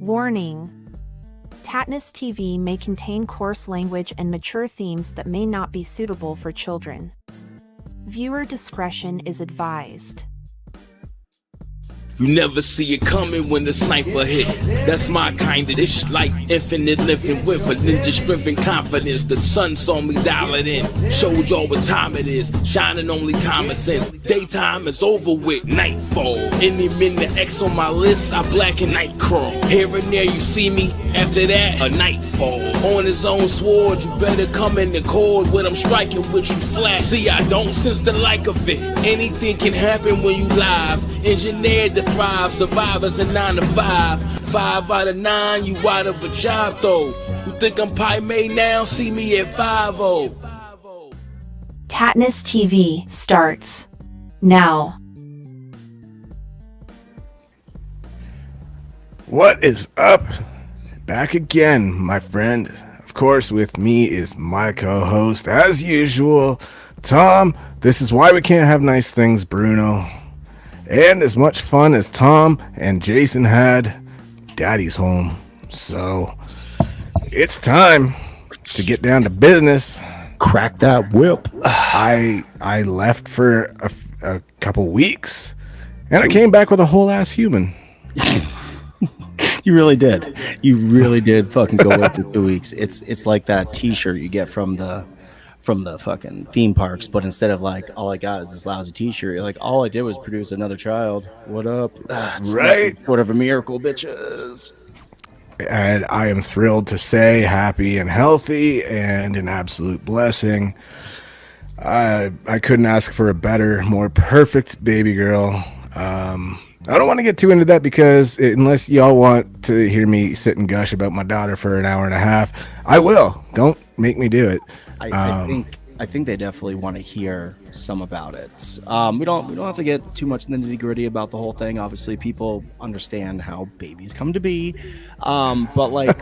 Warning: Tattness TV may contain coarse language and mature themes that may not be suitable for children. Viewer discretion is advised. You never see it coming when the sniper hit. That's my kind of this like infinite living with a ninja strength and confidence. The sun saw me dial it in, showed y'all what time it is. Shining only common sense. Daytime is over with, nightfall. Any minute X on my list, I black and night crawl. Here and there you see me, after that a nightfall. On his own sword, you better come in the chord. When I'm striking with you flat, see I don't sense the like of it. Anything can happen when you live. Engineered to thrive, survivors a 9 to 5. 5 out of 9, you out of a job though. You think I'm pie made now? See me at 5-0. Tattness TV starts now. What is up? Back again, my friend. Of course, with me is my co-host, as usual, Tom. This is why we can't have nice things, Bruno. And as much fun as Tom and Jason had, Daddy's home. So it's time to get down to business. Crack that whip. I left for a couple weeks, and I came back with a whole ass human. You really did. You really did fucking go away for 2 weeks. It's like that T-shirt you get from the fucking theme parks, but instead of like all I got is this lousy T-shirt, like all I did was produce another child. What up? Right. Sort of a miracle, bitches. And I am thrilled to say happy and healthy and an absolute blessing. I couldn't ask for a better, more perfect baby girl. I don't want to get too into that because unless y'all want to hear me sit and gush about my daughter for an hour and a half, I will. Don't make me do it. I think they definitely want to hear some about it. We don't have to get too much in the nitty gritty about the whole thing. Obviously, people understand how babies come to be, but like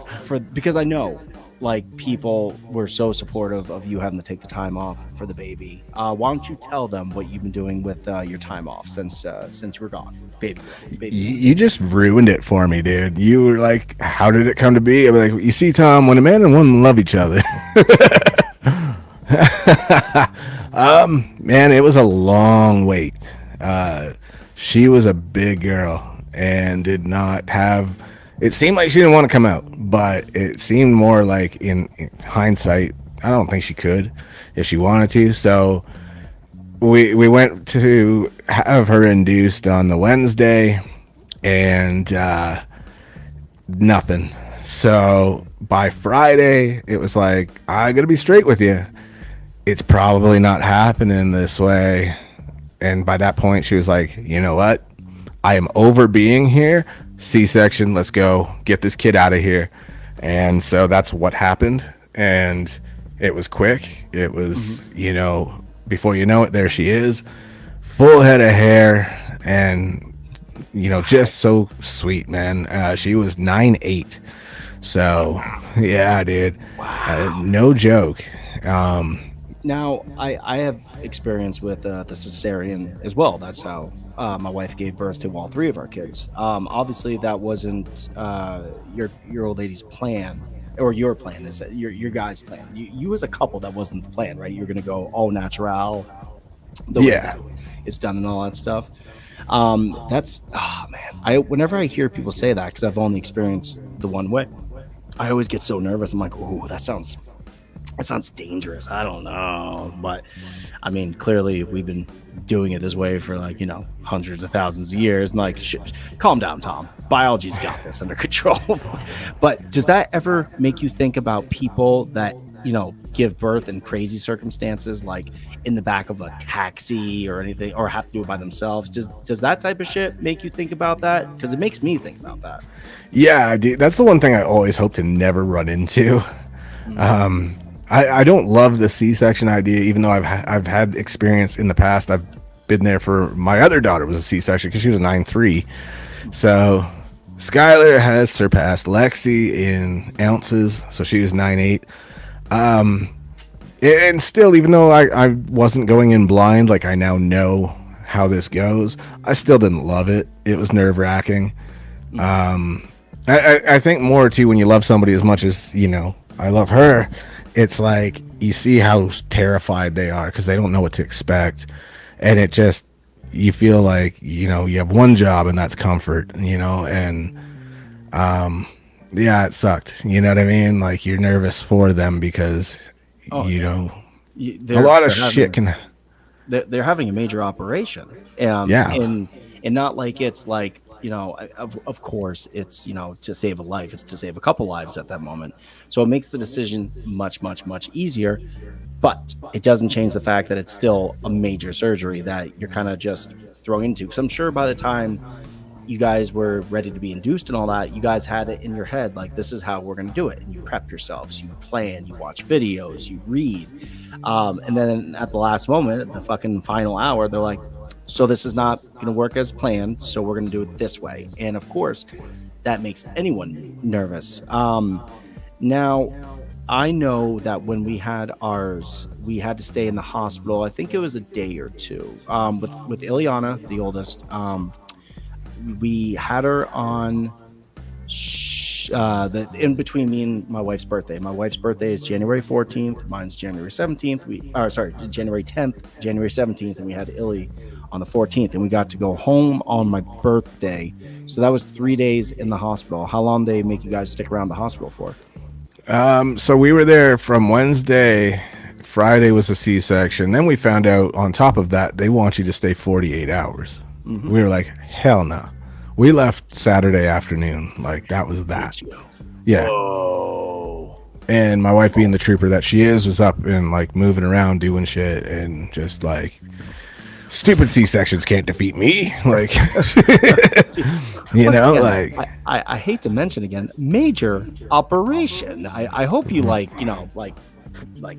because I know like people were so supportive of you having to take the time off for the baby. Why don't you tell them what you've been doing with your time off since you were gone, baby? You just ruined it for me, dude. You were like, "How did it come to be?" I was like, "You see, Tom, when a man and woman love each other." Man, it was a long wait. She was a big girl and did not have, it seemed like she didn't want to come out, but it seemed more like in hindsight, I don't think she could if she wanted to. So we went to have her induced on the Wednesday and nothing. So by Friday, it was like, I gotta be straight with you. It's probably not happening this way. And by that point, she was like, you know what? I am over being here. C-section, let's go. Get this kid out of here. And so that's what happened. And it was quick. It was, before you know it, there she is. Full head of hair. And, just so sweet, man. She was 9'8". So, yeah, dude. Wow. No joke. Now, I have experience with the cesarean as well. That's how my wife gave birth to all 3 of our kids. Obviously, that wasn't your old lady's plan, or your plan. Is that your guys' plan? You as a couple, that wasn't the plan, right? You're gonna go all natural. Yeah, it's done and all that stuff. That's man. Whenever I hear people say that, because I've only experienced the one way, I always get so nervous. I'm like, oh, that sounds dangerous. I don't know, but I mean, clearly we've been doing it this way for hundreds of thousands of years. And like, calm down, Tom. Biology's got this under control. But does that ever make you think about people that give birth in crazy circumstances, like in the back of a taxi or anything, or have to do it by themselves? Does that type of shit make you think about that? Because it makes me think about that. Yeah, dude, that's the one thing I always hope to never run into. I don't love the C-section idea, even though I've had experience in the past. I've been there for my other daughter was a C-section because she was 9'3". So Skylar has surpassed Lexi in ounces, so she was 9'8". And still, even though I wasn't going in blind, like I now know how this goes, I still didn't love it. It was nerve-wracking. I think more too when you love somebody as much as I love her. It's like you see how terrified they are because they don't know what to expect, and it just you feel like you have one job and that's comfort, and yeah, it sucked. You know what I mean? Like you're nervous for them because a lot of shit can. They're having a major operation, and not like it's like of course it's to save a life, it's to save a couple lives at that moment, so it makes the decision much easier, but it doesn't change the fact that it's still a major surgery that you're kind of just thrown into. Because I'm sure by the time you guys were ready to be induced and all that, you guys had it in your head like this is how we're going to do it, and you prep yourselves, you plan, you watch videos, you read, and then at the last moment, the fucking final hour, they're like, so this is not going to work as planned, so we're going to do it this way. And of course that makes anyone nervous. Now I know that when we had ours, we had to stay in the hospital. I think it was a day or two with Ileana, the oldest. We had her on in between me and my wife's birthday. My wife's birthday is January 14th. Mine's January 17th. January 10th, January 17th, and we had Illy on the 14th, and we got to go home on my birthday. So that was 3 days in the hospital. How long did they make you guys stick around the hospital for? So we were there from Wednesday. Friday was a C-section. Then we found out on top of that, they want you to stay 48 hours. Mm-hmm. We were like, hell no. We left Saturday afternoon. Like that was that. Yeah. Whoa. And my wife, being the trooper that she is, was up and like moving around doing shit, and just like stupid C-sections can't defeat me. Like, I hate to mention again, major operation. I hope you like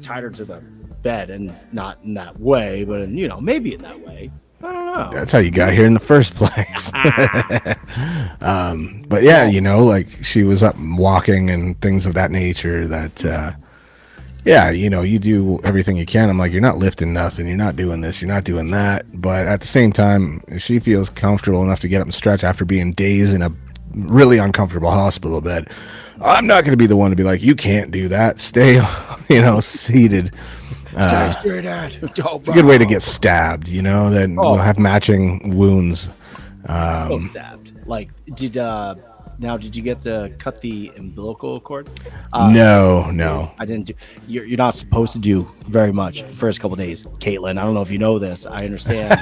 tied her to the bed, and not in that way, but maybe in that way. I don't know. That's how you got here in the first place. But yeah, like she was up walking and things of that nature that, you do everything you can. I'm like, you're not lifting nothing. You're not doing this. You're not doing that. But at the same time, if she feels comfortable enough to get up and stretch after being days in a really uncomfortable hospital bed, I'm not going to be the one to be like, you can't do that. Stay, seated. It's a good way to get stabbed, then we'll have matching wounds. So stabbed. Like, did you get to cut the umbilical cord? No. I didn't do. You're not supposed to do very much the first couple days, Caitlin. I don't know if you know this. I understand.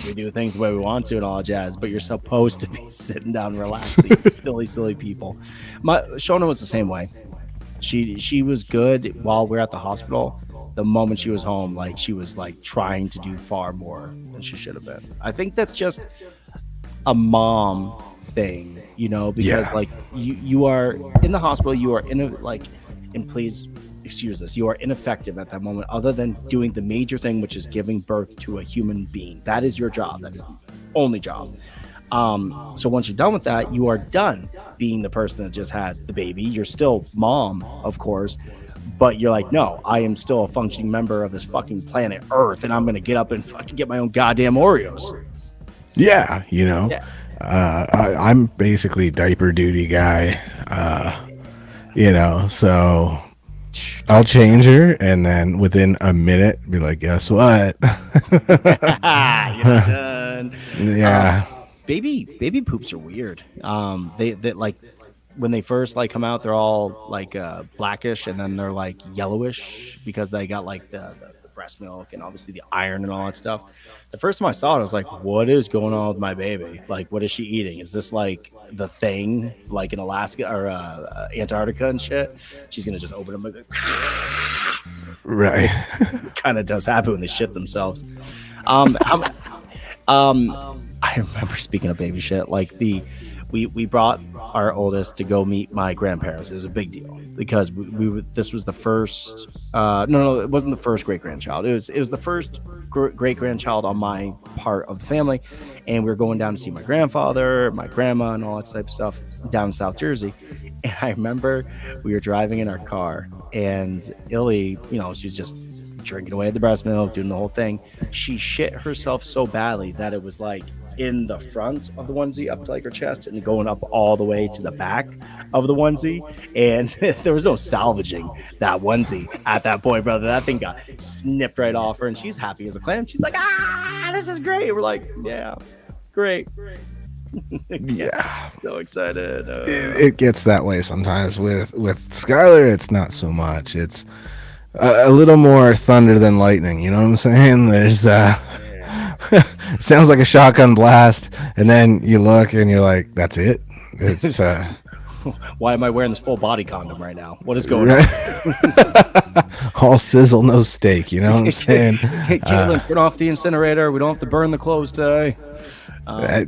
We do things the way we want to and all jazz, but you're supposed to be sitting down relaxing. silly people. Shona was the same way. She was good while we were at the hospital. The moment she was home, like she was like trying to do far more than she should have been. I think that's just a mom thing, because like you are in the hospital, you are and please excuse this, you are ineffective at that moment, other than doing the major thing, which is giving birth to a human being. That is your job. That is the only job. So once you're done with that, you are done being the person that just had the baby. You're still mom, of course, but you're like, no, I am still a functioning member of this fucking planet Earth, and I'm going to get up and fucking get my own goddamn Oreos. Yeah, I'm basically diaper duty guy, so I'll change her, and then within a minute, be like, guess what? You're done. Yeah. Baby poops are weird. They like when they first like come out, they're all like blackish, and then they're like yellowish because they got like the breast milk and obviously the iron and all that stuff. The first time I saw it, I was like, what is going on with my baby? Like, what is she eating? Is this like the thing like in Alaska or Antarctica and shit? She's gonna just open them like, right. Kind of does happen when they shit themselves. I remember, speaking of baby shit, like we brought our oldest to go meet my grandparents. It was a big deal because this was the first no, it wasn't the first great grandchild. It was the first great grandchild on my part of the family, and we were going down to see my grandfather, my grandma, and all that type of stuff down in South Jersey. And I remember we were driving in our car, and Illy, she was just drinking away the breast milk, doing the whole thing. She shit herself so badly that it was like in the front of the onesie up to like her chest and going up all the way to the back of the onesie. And there was no salvaging that onesie at that point, brother. That thing got snipped right off her, and she's happy as a clam. She's like, this is great. We're like, yeah, great. Yeah, so excited. It gets that way sometimes with Skylar. It's not so much. It's a little more thunder than lightning. You know what I'm saying? There's sounds like a shotgun blast, and then you look and you're like, that's it. It's why am I wearing this full body condom right now? What is going on? All sizzle, no steak. You know what I'm saying? Hey, Caitlin, turn off the incinerator. We don't have to burn the clothes today.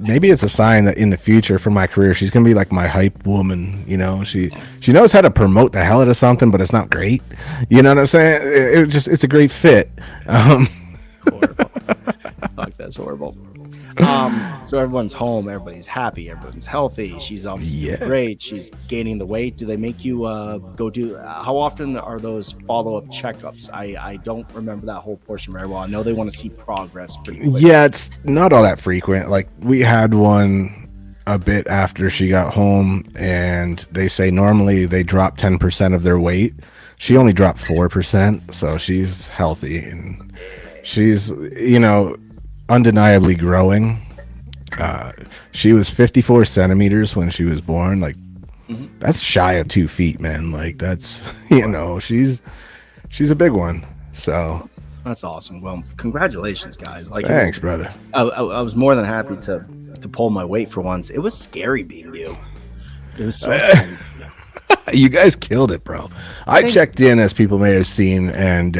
Maybe it's a sign that in the future for my career, she's gonna be like my hype woman. You know, she knows how to promote the hell out of something, but it's not great. You know what I'm saying? It's a great fit. Horrible. Fuck, that's horrible. So everyone's home, everybody's happy, everyone's healthy. She's obviously great. She's gaining the weight. Do they make you go do? How often are those follow-up checkups? I don't remember that whole portion very well. I know they want to see progress pretty quickly. Yeah, it's not all that frequent. Like we had one a bit after she got home, and they say normally they drop 10% of their weight. She only dropped 4%, so she's healthy and she's, you know, undeniably growing. She was 54 centimeters when she was born. Like that's shy of 2 feet, man. Like that's, you know, she's a big one. So that's awesome. Well, congratulations, guys. Like, thanks, brother. I was more than happy to pull my weight for once. It was scary being you. It was so scary. You guys killed it, bro. I checked in, as people may have seen, and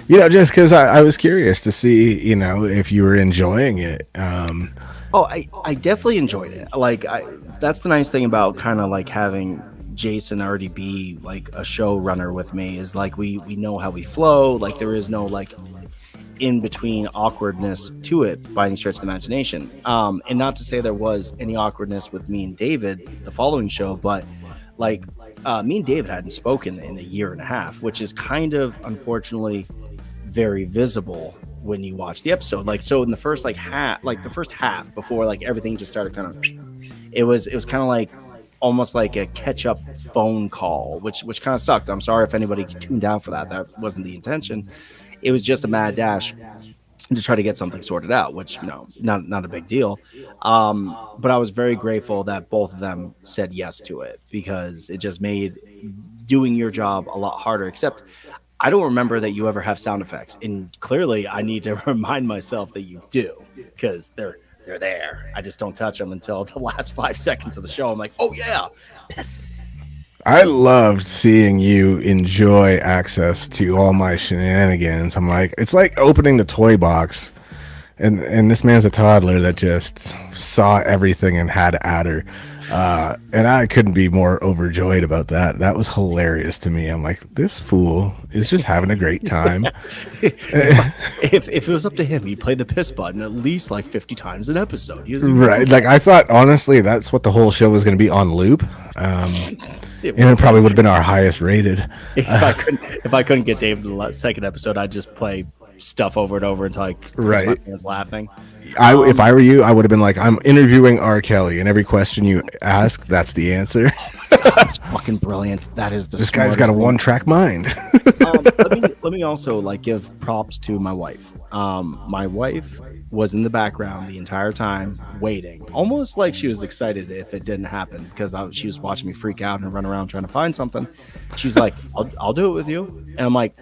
you know, just because I was curious to see, you know, if you were enjoying it. I definitely enjoyed it. Like, that's the nice thing about kind of like having Jason already be like a showrunner with me, is like we know how we flow. Like there is no like in between awkwardness to it by any stretch of the imagination. And not to say there was any awkwardness with me and David the following show, but like me and David hadn't spoken in a year and a half, which is kind of unfortunately very visible when you watch the episode. Like, so in the first the first half before like everything just started kind of, it was kind of like almost like a catch up phone call, which kind of sucked. I'm sorry if anybody tuned out for that. That wasn't the intention. It was just a mad dash to try to get something sorted out, which, you know, not a big deal. But I was very grateful that both of them said yes to it, because it just made doing your job a lot harder. Except I don't remember that you ever have sound effects, and clearly I need to remind myself that you do, because they're there. I just don't touch them until the last 5 seconds of the show. I'm like, oh yeah, piss. I loved seeing you enjoy access to all my shenanigans. I'm like, it's like opening the toy box, and this man's a toddler that just saw everything and had at her. And I couldn't be more overjoyed about that. That was hilarious to me. I'm like, this fool is just having a great time. if it was up to him, he'd play the piss button at least like 50 times an episode. Right. Like, I thought, honestly, that's what the whole show was going to be, on loop. And it probably would have been our highest rated. If I couldn't get Dave to the second episode, I'd just play stuff over and over until I was laughing. If I were you, I would have been like, I'm interviewing R. Kelly, and every question you ask, that's the answer. That's fucking brilliant. That is the. This guy's got a one-track mind. Let me also like give props to my wife. My wife was in the background the entire time, waiting, almost like she was excited if it didn't happen, because she was watching me freak out and run around trying to find something. She's like, I'll do it with you, and I'm like,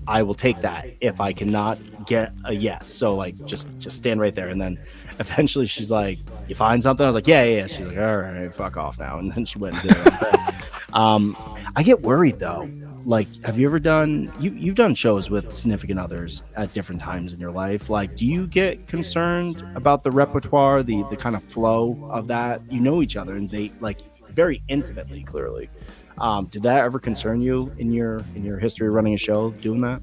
I will take that if I cannot get a yes. So like, just stand right there. And then eventually she's like, you find something? I was like, yeah. She's like, all right, fuck off now. And then she went and did it. I get worried though. Like, have you ever done, you've done shows with significant others at different times in your life. Like, do you get concerned about the repertoire, the kind of flow of that? You know each other, and they like very intimately, clearly. Did that ever concern you in your history of running a show, doing that?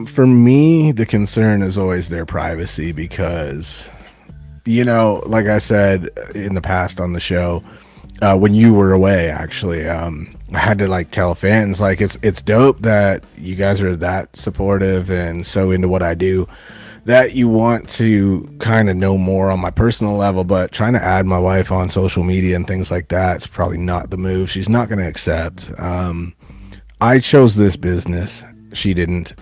For me, the concern is always their privacy, because, you know, like I said in the past on the show, when you were away, actually, I had to like tell fans, like, it's dope that you guys are that supportive and so into what I do, that you want to kind of know more on my personal level, but trying to add my wife on social media and things like that, it's probably not the move. She's not going to accept. I chose this business. She didn't.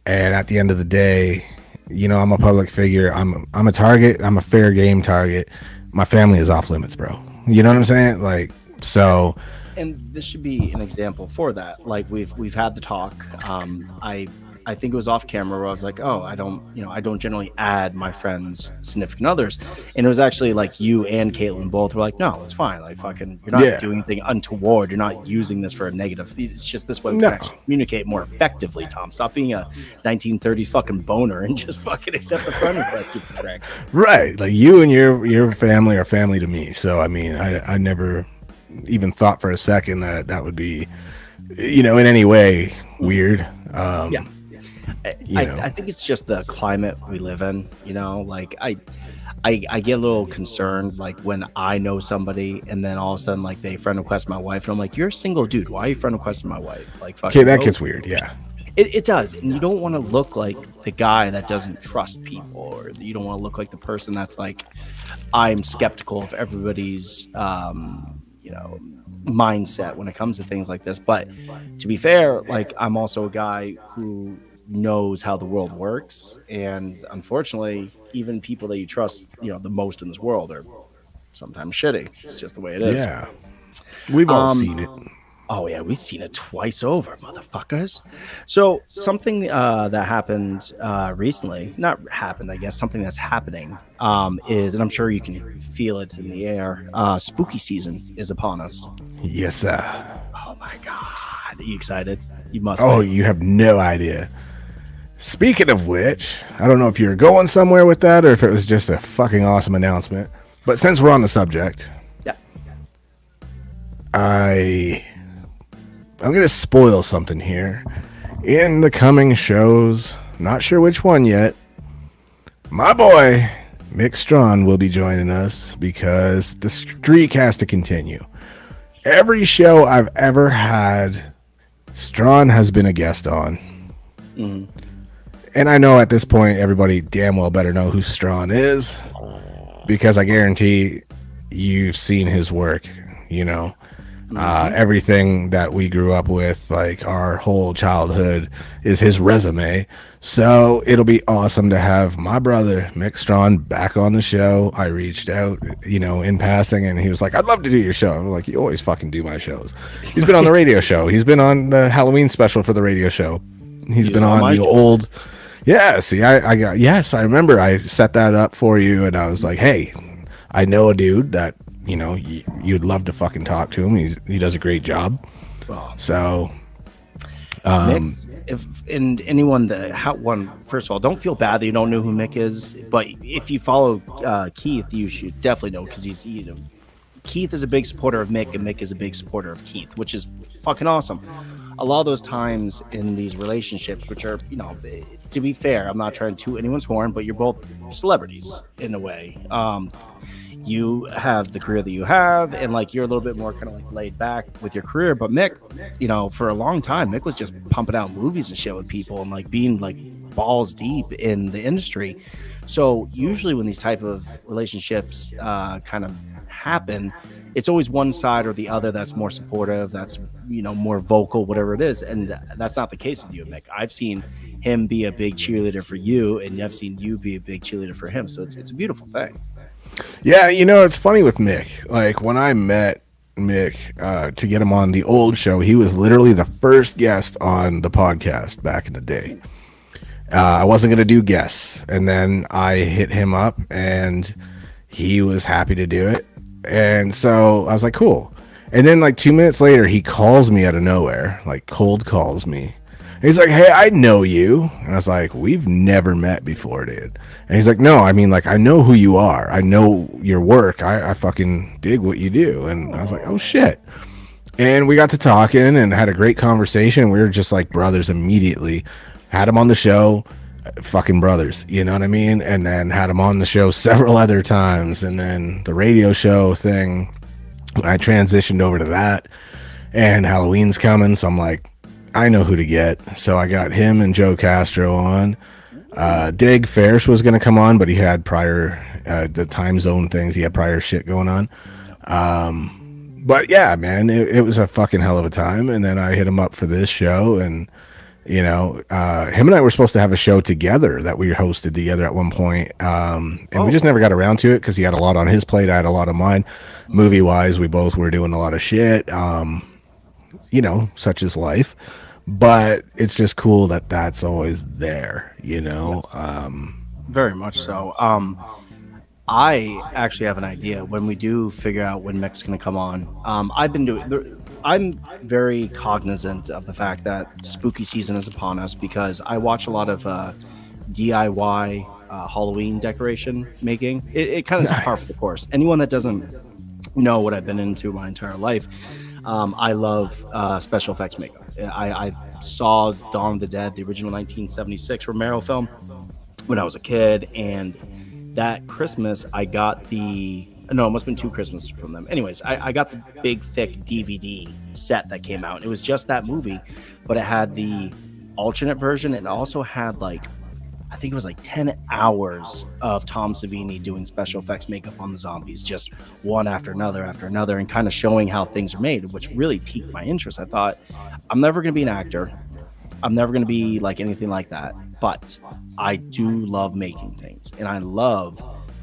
And at the end of the day, you know, I'm a public figure. I'm a target. I'm a fair game target. My family is off limits, bro. You know what I'm saying? Like, so. And this should be an example for that. Like we've had the talk. I think it was off camera where I was like, oh, I don't generally add my friends' significant others. And it was actually like you and Caitlin both were like, no, it's fine. Like fucking, you're not doing anything untoward. You're not using this for a negative. It's just this way we can actually communicate more effectively, Tom. Stop being a 1930s fucking boner and just fucking accept the friend request. Right. Like you and your family are family to me. So, I mean, I never even thought for a second that would be, you know, in any way weird. I think it's just the climate we live in, you know, like I get a little concerned like when I know somebody and then all of a sudden like they friend request my wife and I'm like, you're a single dude, why are you friend requesting my wife? Like, okay, that gets weird. Yeah, it does. And you don't want to look like the guy that doesn't trust people, or you don't want to look like the person that's like, I'm skeptical of everybody's you know, mindset when it comes to things like this. But to be fair, like I'm also a guy who knows how the world works, and unfortunately even people that you trust, you know, the most in this world are sometimes shitty. It's just the way it is. Yeah, we've all seen it. Oh yeah, we've seen it twice over, motherfuckers. So something that happened recently, not happened, I guess, something that's happening is, and I'm sure you can feel it in the air, spooky season is upon us. Yes, sir. Oh my God. Are you excited? You must be. Be. You have no idea. Speaking of which, I don't know if you're going somewhere with that or if it was just a fucking awesome announcement, but since we're on the subject, yeah, I'm going to spoil something here. In the coming shows, not sure which one yet, my boy Mick Strawn will be joining us because the streak has to continue. Every show I've ever had, Strawn has been a guest on. Mm-hmm. And I know at this point everybody damn well better know who Strawn is, because I guarantee you've seen his work, you know. Everything that we grew up with, like our whole childhood, is his resume. So it'll be awesome to have my brother Mick Strawn back on the show. I reached out, you know, in passing, and he was like, I'd love to do your show. I'm like, you always fucking do my shows. He's been on the radio show. He's been on the Halloween special for the radio show. He's been on the old. Yeah, see, I remember I set that up for you, and I was like, hey, I know a dude that, you know, you'd love to fucking talk to him. He does a great job. So, Mick, if anyone first of all, don't feel bad that you don't know who Mick is, but if you follow Keith, you should definitely know, because he's, you know, Keith is a big supporter of Mick, and Mick is a big supporter of Keith, which is fucking awesome. A lot of those times in these relationships, which are, you know, to be fair, I'm not trying to toot anyone's horn, but you're both celebrities in a way. You have the career that you have, and like you're a little bit more kind of like laid back with your career. But Mick, you know, for a long time, Mick was just pumping out movies and shit with people and like being like balls deep in the industry. So usually when these type of relationships kind of happen, it's always one side or the other that's more supportive, that's, you know, more vocal, whatever it is. And that's not the case with you and Mick. I've seen him be a big cheerleader for you, and I've seen you be a big cheerleader for him. So it's a beautiful thing. Yeah, you know, it's funny with Mick. Like when I met Mick to get him on the old show, he was literally the first guest on the podcast back in the day. I wasn't going to do guests, and then I hit him up and he was happy to do it. And so I was like, cool. And then like 2 minutes later, he calls me out of nowhere, like cold calls me. And he's like, hey, I know you. And I was like, we've never met before, dude. And he's like, no, I mean, like, I know who you are. I know your work. I fucking dig what you do. And I was like, oh, shit. And we got to talking and had a great conversation. We were just like brothers immediately. Had him on the show, fucking brothers, you know what I mean? And then had him on the show several other times. And then the radio show thing, I transitioned over to that. And Halloween's coming, so I'm like, I know who to get. So I got him and Joe Castro on. Dig Farish was going to come on, but he had prior the time zone things. He had prior shit going on. But yeah, man, it was a fucking hell of a time. And then I hit him up for this show, and him and I were supposed to have a show together that we hosted together at one point. And we just never got around to it because he had a lot on his plate. I had a lot of mine. Movie wise, we both were doing a lot of shit. Such is life. But it's just cool that that's always there, Yes. Very much so. I actually have an idea when we do figure out when Mick's going to come on. I'm very cognizant of the fact that spooky season is upon us because I watch a lot of DIY Halloween decoration making. It kind of is par for the course. Anyone that doesn't know what I've been into my entire life, I love special effects makeup. I saw Dawn of the Dead, the original 1976 Romero film, when I was a kid, and that Christmas I got it must have been 2 Christmases from them. Anyways, I got the big thick DVD set that came out. It was just that movie, but it had the alternate version, and it also had I think it was 10 hours of Tom Savini doing special effects makeup on the zombies, just one after another, and kind of showing how things are made, which really piqued my interest. I thought, I'm never going to be an actor. I'm never going to be anything like that. But I do love making things, and I love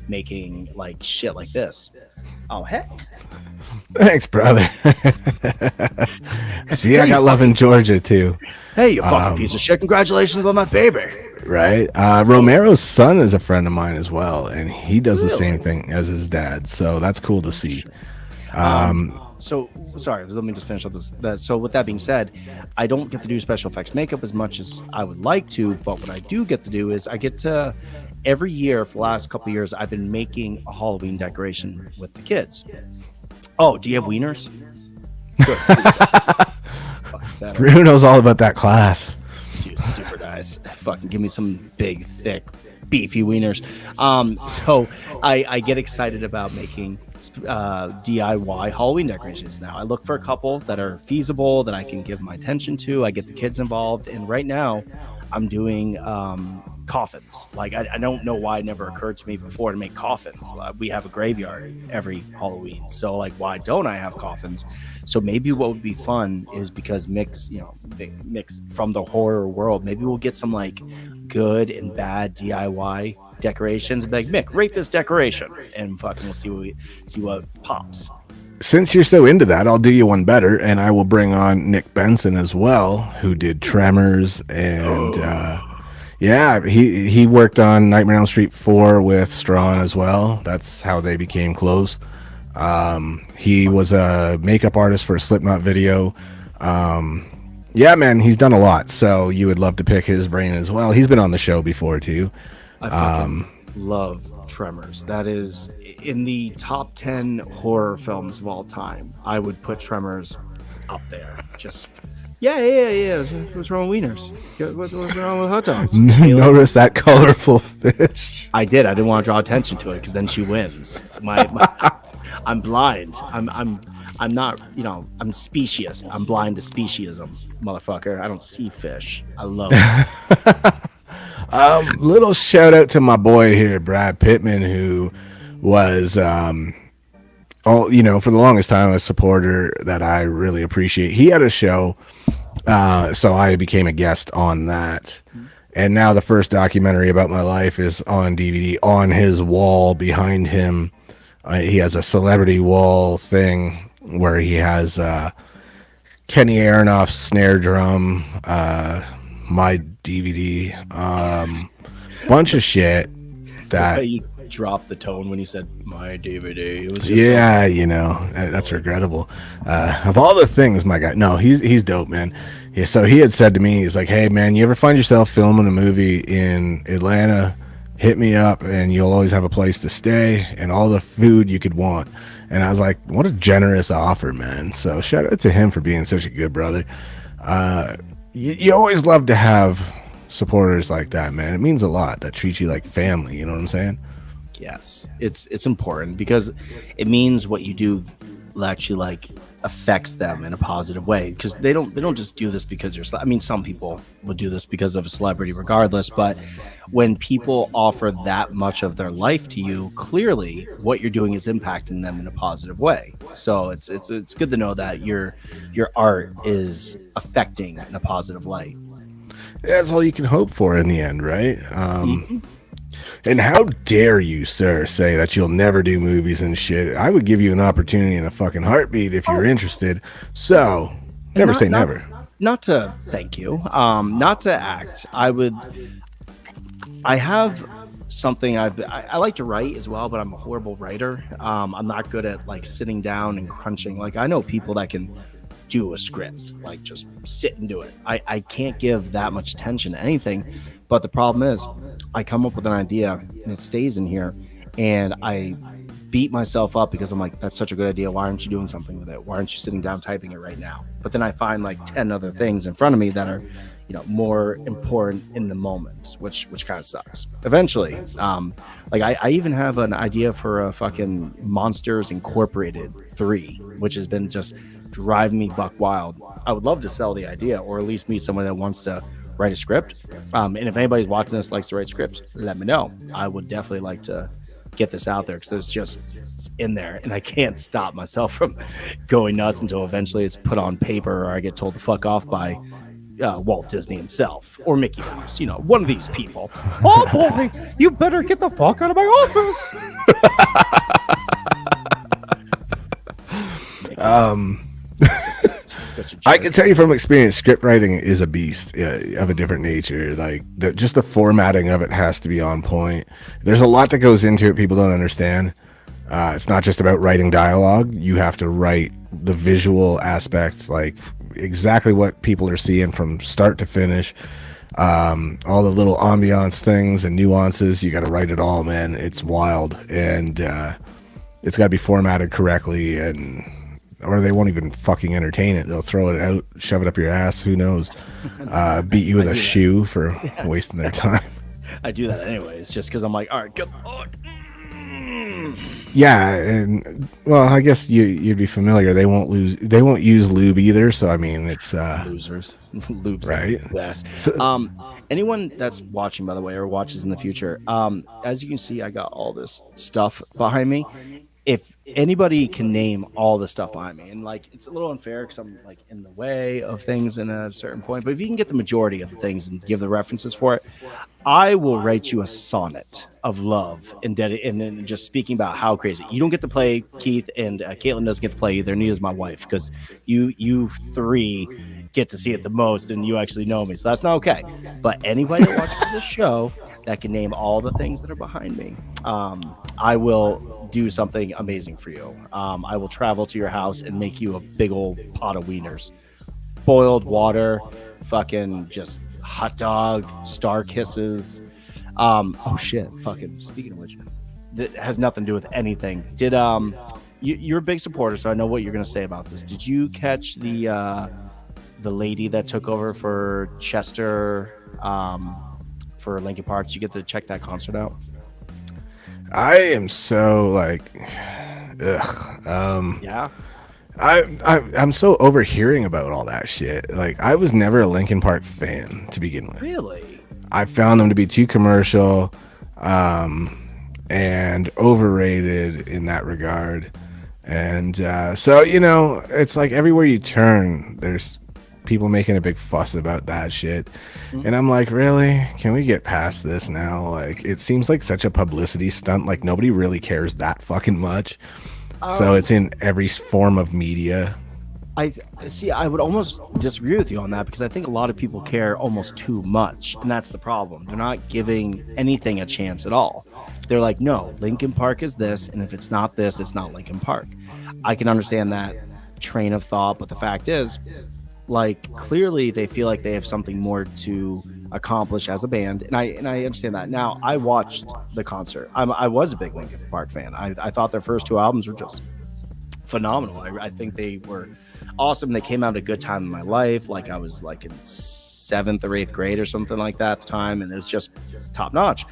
making shit like this. Oh, heck. Thanks, brother. See, I got love in Georgia, too. Hey, you fucking piece of shit. Congratulations on that baby. Right. Romero's son is a friend of mine as well, and he does the same thing as his dad, so that's cool to see. So, sorry, let me just finish up this. So, with that being said, I don't get to do special effects makeup as much as I would like to, but what I do get to do is I get to, every year for the last couple of years, I've been making a Halloween decoration with the kids. Oh, do you have wieners? Good. Drew knows all about that class. You stupid eyes. Fucking give me some big, thick, beefy wieners. So I get excited about making DIY Halloween decorations now. I look for a couple that are feasible, that I can give my attention to. I get the kids involved, and right now I'm doing coffins. I don't know why it never occurred to me before to make coffins. We have a graveyard every Halloween, so why don't I have coffins? So maybe what would be fun is, because Mick's from the horror world, maybe we'll get some good and bad DIY decorations and be Mick, rate this decoration, and fucking we'll see what pops. Since you're so into that, I'll do you one better, and I will bring on Nick Benson as well, who did Tremors, and he worked on Nightmare on Elm Street 4 with Strawn as well. That's how they became close. He was a makeup artist for a Slipknot video. Yeah, man, he's done a lot, so you would love to pick his brain as well. He's been on the show before too. I fucking love Tremors. That is in the top 10 horror films of all time. I would put Tremors up there. Just yeah. What's wrong with wieners? What's wrong with hot dogs? Notice that colorful fish. I did. I didn't want to draw attention to it because then she wins. I'm blind. I'm not, I'm specious. I'm blind to speciesism, motherfucker. I don't see fish. I love it. Little shout out to my boy here, Brad Pittman, who was, for the longest time, a supporter that I really appreciate. He had a show, so I became a guest on that. And now the first documentary about my life is on DVD. On his wall behind him, he has a celebrity wall thing where he has Kenny Aronoff's snare drum, my DVD, bunch of shit that you dropped the tone when you said my DVD. It was just that's regrettable. Of all the things, my guy, no, he's dope, man. Yeah, so he had said to me, he's like, hey man, you ever find yourself filming a movie in Atlanta, hit me up and you'll always have a place to stay and all the food you could want. And I was like, what a generous offer, man. So shout out to him for being such a good brother. You always love to have supporters like that, man. It means a lot, that treat you like family. You know what I'm saying? Yes, it's important because it means what you do actually like affects them in a positive way, because they don't just do this because you're I mean, some people would do this because of a celebrity regardless, but when people offer that much of their life to you, clearly what you're doing is impacting them in a positive way. So it's good to know that your art is affecting in a positive light. That's all you can hope for in the end, right? And how dare you, sir, say that you'll never do movies and shit? I would give you an opportunity in a fucking heartbeat if you're interested. So, never say never. Not to thank you. Not to act. I have something I like to write as well, but I'm a horrible writer. I'm not good at like sitting down and crunching. Like, I know people that can do a script, like just sit and do it. I can't give that much attention to anything. But the problem is, I come up with an idea and it stays in here, and I beat myself up because I'm like, that's such a good idea. Why aren't you doing something with it? Why aren't you sitting down typing it right now? But then I find like 10 other things in front of me that are, you know, more important in the moment, which kind of sucks. Eventually, like I even have an idea for a fucking Monsters Incorporated 3, which has been just driving me buck wild. I would love to sell the idea, or at least meet someone that wants to write a script. And if anybody's watching this likes to write scripts, let me know. I would definitely like to get this out there, because it's in there and I can't stop myself from going nuts until eventually it's put on paper, or I get told to fuck off by Walt Disney himself or Mickey Mouse, you know, one of these people. Oh boy, you better get the fuck out of my office. I can tell you from experience, script writing is a beast of a different nature. Like just the formatting of it has to be on point. There's a lot that goes into it people don't understand. It's not just about writing dialogue. You have to write the visual aspects, like exactly what people are seeing from start to finish. All the little ambiance things and nuances, you got to write it all, man. It's wild, and it's got to be formatted correctly, or they won't even fucking entertain it. They'll throw it out, shove it up your ass. Who knows? Beat you with a shoe for wasting their time. I do that anyways, just because I'm like, all right, good luck. Yeah, and well, I guess you'd be familiar. They won't use lube either. So I mean, it's losers. Lube's right? Best. So, anyone that's watching, by the way, or watches in the future, as you can see, I got all this stuff behind me. If anybody can name all the stuff behind me, and like it's a little unfair because I'm like in the way of things in a certain point, but if you can get the majority of the things and give the references for it, I will write you a sonnet of love and then just speaking about how crazy. You don't get to play Keith, and Caitlin doesn't get to play either, neither does my wife, because you three get to see it the most and you actually know me, so that's not okay. But anybody that watches this show that can name all the things that are behind me, I will do something amazing for you. I will travel to your house and make you a big old pot of wieners, boiled water, fucking just hot dog, star kisses. Oh shit, fucking speaking of which, that has nothing to do with anything. Did you're a big supporter, so I know what you're gonna say about this. Did you catch the lady that took over for Chester for Linkin Park? Did you get to check that concert out? I am so like, ugh. Yeah. I'm so overhearing about all that shit. Like, I was never a Linkin Park fan to begin with. Really? I found them to be too commercial, and overrated in that regard. And so, you know, it's like everywhere you turn, there's people making a big fuss about that shit. Mm-hmm. And I'm like, really? Can we get past this now? Like, it seems like such a publicity stunt. Like, nobody really cares that fucking much. So it's in every form of media. I see. I would almost disagree with you on that, because I think a lot of people care almost too much, and that's the problem. They're not giving anything a chance at all. They're like, no, Linkin Park is this, and if it's not this, it's not Linkin Park. I can understand that train of thought, but the fact is, like, clearly they feel like they have something more to accomplish as a band, and I understand that. Now, I watched the concert. I was a big Linkin Park fan. I thought their first two albums were just phenomenal. I think they were awesome. They came out at a good time in my life. Like, I was like in 7th or 8th grade or something like that at the time, and it was just top notch.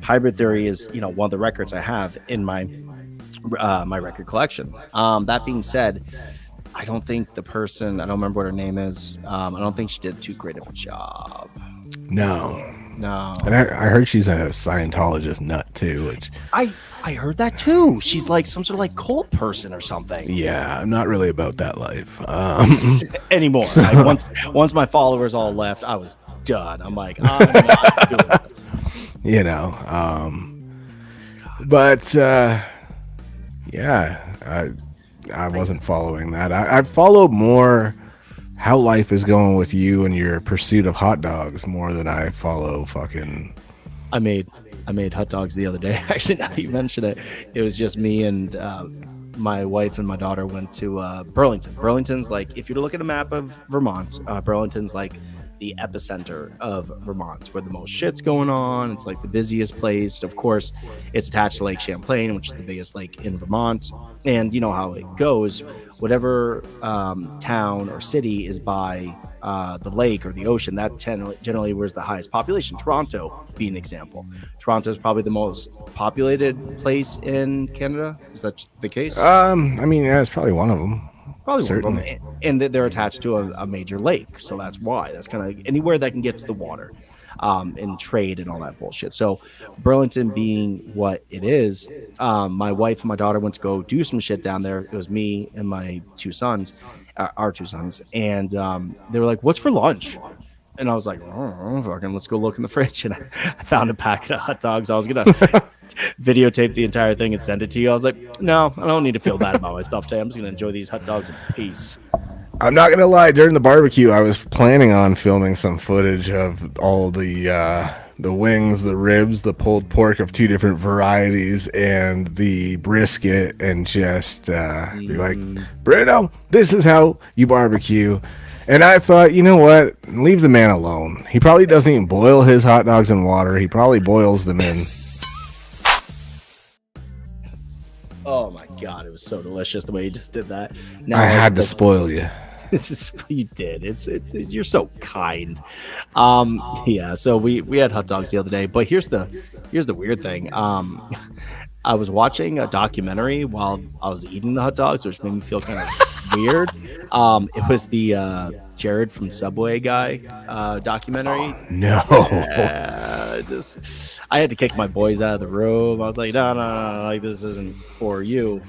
Hybrid Theory is, you know, one of the records I have in my my record collection. That being said, I don't think the person, I don't remember what her name is. I don't think she did too great of a job. No. And I heard she's a Scientologist nut too, which I heard that too. She's like some sort of like cult person or something. Yeah, I'm not really about that life anymore. Once my followers all left, I was done. I'm like, I'm not doing this. You know, but yeah, I wasn't following that. I followed more how life is going with you and your pursuit of hot dogs more than I follow fucking. I made hot dogs the other day. Actually, now that you mention it, it was just me and my wife and my daughter went to Burlington. Burlington's like, if you look at a map of Vermont, Burlington's like the epicenter of Vermont, where the most shit's going on. It's like the busiest place. Of course, it's attached to Lake Champlain, which is the biggest lake in Vermont. And you know how it goes. Whatever town or city is by the lake or the ocean, that generally where's the highest population. Toronto being an example. Toronto is probably the most populated place in Canada. Is that the case? I mean, yeah, it's probably one of them. Probably certainly. one of them. And they're attached to a major lake, so that's why. That's kind of anywhere that can get to the water, and trade and all that bullshit. So Burlington being what it is, my wife and my daughter went to go do some shit down there. It was me and my two sons, our two sons, and they were like, "What's for lunch?" And I was like, "Oh, fucking, let's go look in the fridge." And I found a packet of hot dogs. I was gonna videotape the entire thing and send it to you. I was like, "No, I don't need to feel bad about myself today. I'm just gonna enjoy these hot dogs in peace." I'm not gonna lie. During the barbecue, I was planning on filming some footage of all the wings, the ribs, the pulled pork of 2 different varieties, and the brisket, and just be like, Bruno, this is how you barbecue. And I thought, you know what? Leave the man alone. He probably doesn't even boil his hot dogs in water. He probably boils them in. Oh my god, it was so delicious the way you just did that. Now, I had to spoil you. This is what you did. It's you're so kind. Yeah, so we had hot dogs the other day, but here's the weird thing. I was watching a documentary while I was eating the hot dogs, which made me feel kind of weird. It was the Jared from Subway guy documentary. Oh, no. I had to kick my boys out of the room. I was like, no, like this isn't for you.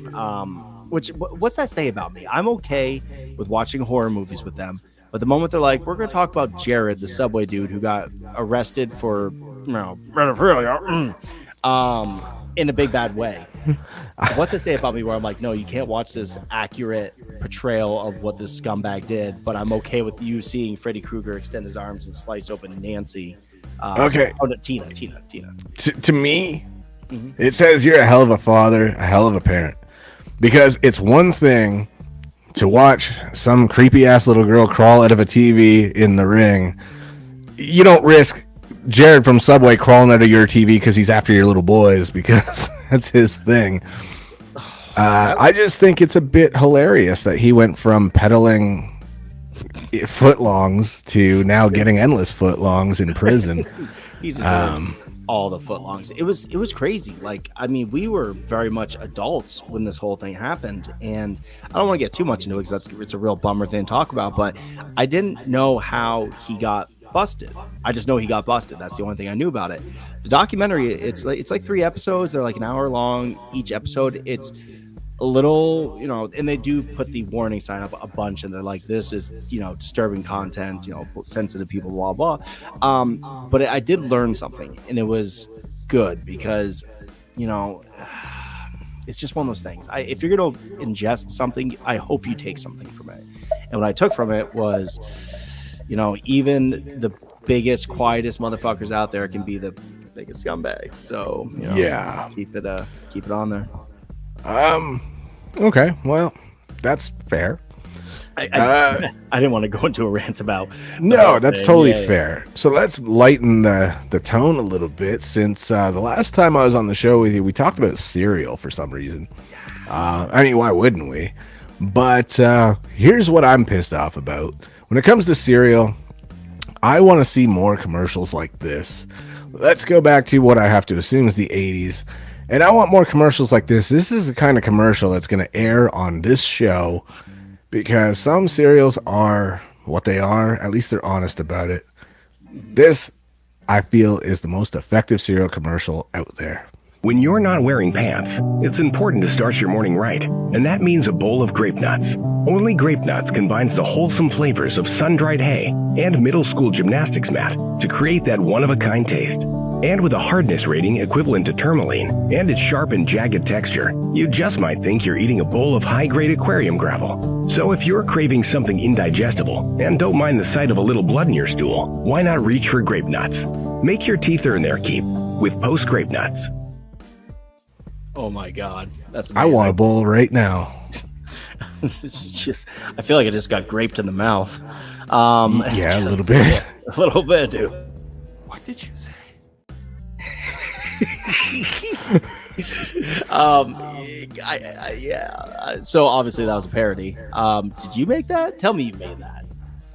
What's that say about me? I'm okay with watching horror movies with them, but the moment they're like, we're going to talk about Jared, the Subway dude who got arrested for, pedophilia, in a big bad way. What's it say about me where I'm like, no, you can't watch this accurate portrayal of what this scumbag did, but I'm okay with you seeing Freddy Krueger extend his arms and slice open Nancy. Okay. Oh, no, Tina. To me, it says you're a hell of a father, a hell of a parent. Because it's one thing to watch some creepy ass little girl crawl out of a TV in the ring. You don't risk Jared from Subway crawling out of your TV because he's after your little boys, because that's his thing. I just think it's a bit hilarious that he went from peddling footlongs to now getting endless footlongs in prison. He deserved all the footlongs. It was crazy. Like, I mean, we were very much adults when this whole thing happened, and I don't want to get too much into it because it's a real bummer thing to talk about, but I didn't know how he got busted. I just know he got busted. That's the only thing I knew about it. The documentary, it's like 3 episodes. They're like an hour long each episode. It's a little, and they do put the warning sign up a bunch, and they're like, this is, disturbing content, sensitive people, blah, blah. But I did learn something, and it was good because, it's just one of those things. If you're going to ingest something, I hope you take something from it. And what I took from it was, even the biggest, quietest motherfuckers out there can be the biggest scumbags. So, yeah, keep it on there. Okay, well, that's fair. I didn't want to go into a rant about. No, that's totally fair. So let's lighten the tone a little bit. Since the last time I was on the show with you, we talked about cereal for some reason. I mean, why wouldn't we? But here's what I'm pissed off about. When it comes to cereal, I want to see more commercials like this. Let's go back to what I have to assume is the 80s. And I want more commercials like this. This is the kind of commercial that's going to air on this show because some cereals are what they are. At least they're honest about it. This, I feel, is the most effective cereal commercial out there. When you're not wearing pants, it's important to start your morning right, and that means a bowl of grape nuts. Only grape nuts combines the wholesome flavors of sun-dried hay and middle school gymnastics mat to create that one-of-a-kind taste. And with a hardness rating equivalent to tourmaline and its sharp and jagged texture, you just might think you're eating a bowl of high-grade aquarium gravel. So if you're craving something indigestible and don't mind the sight of a little blood in your stool, why not reach for grape nuts? Make your teeth earn their keep with Post Grape Nuts. Oh my God, that's amazing. I want a bowl right now. It's just, I feel like I just got graped in the mouth. Yeah, a little bit. A little bit, dude. What did you say? Yeah. So obviously that was a parody. Did you make that? Tell me you made that.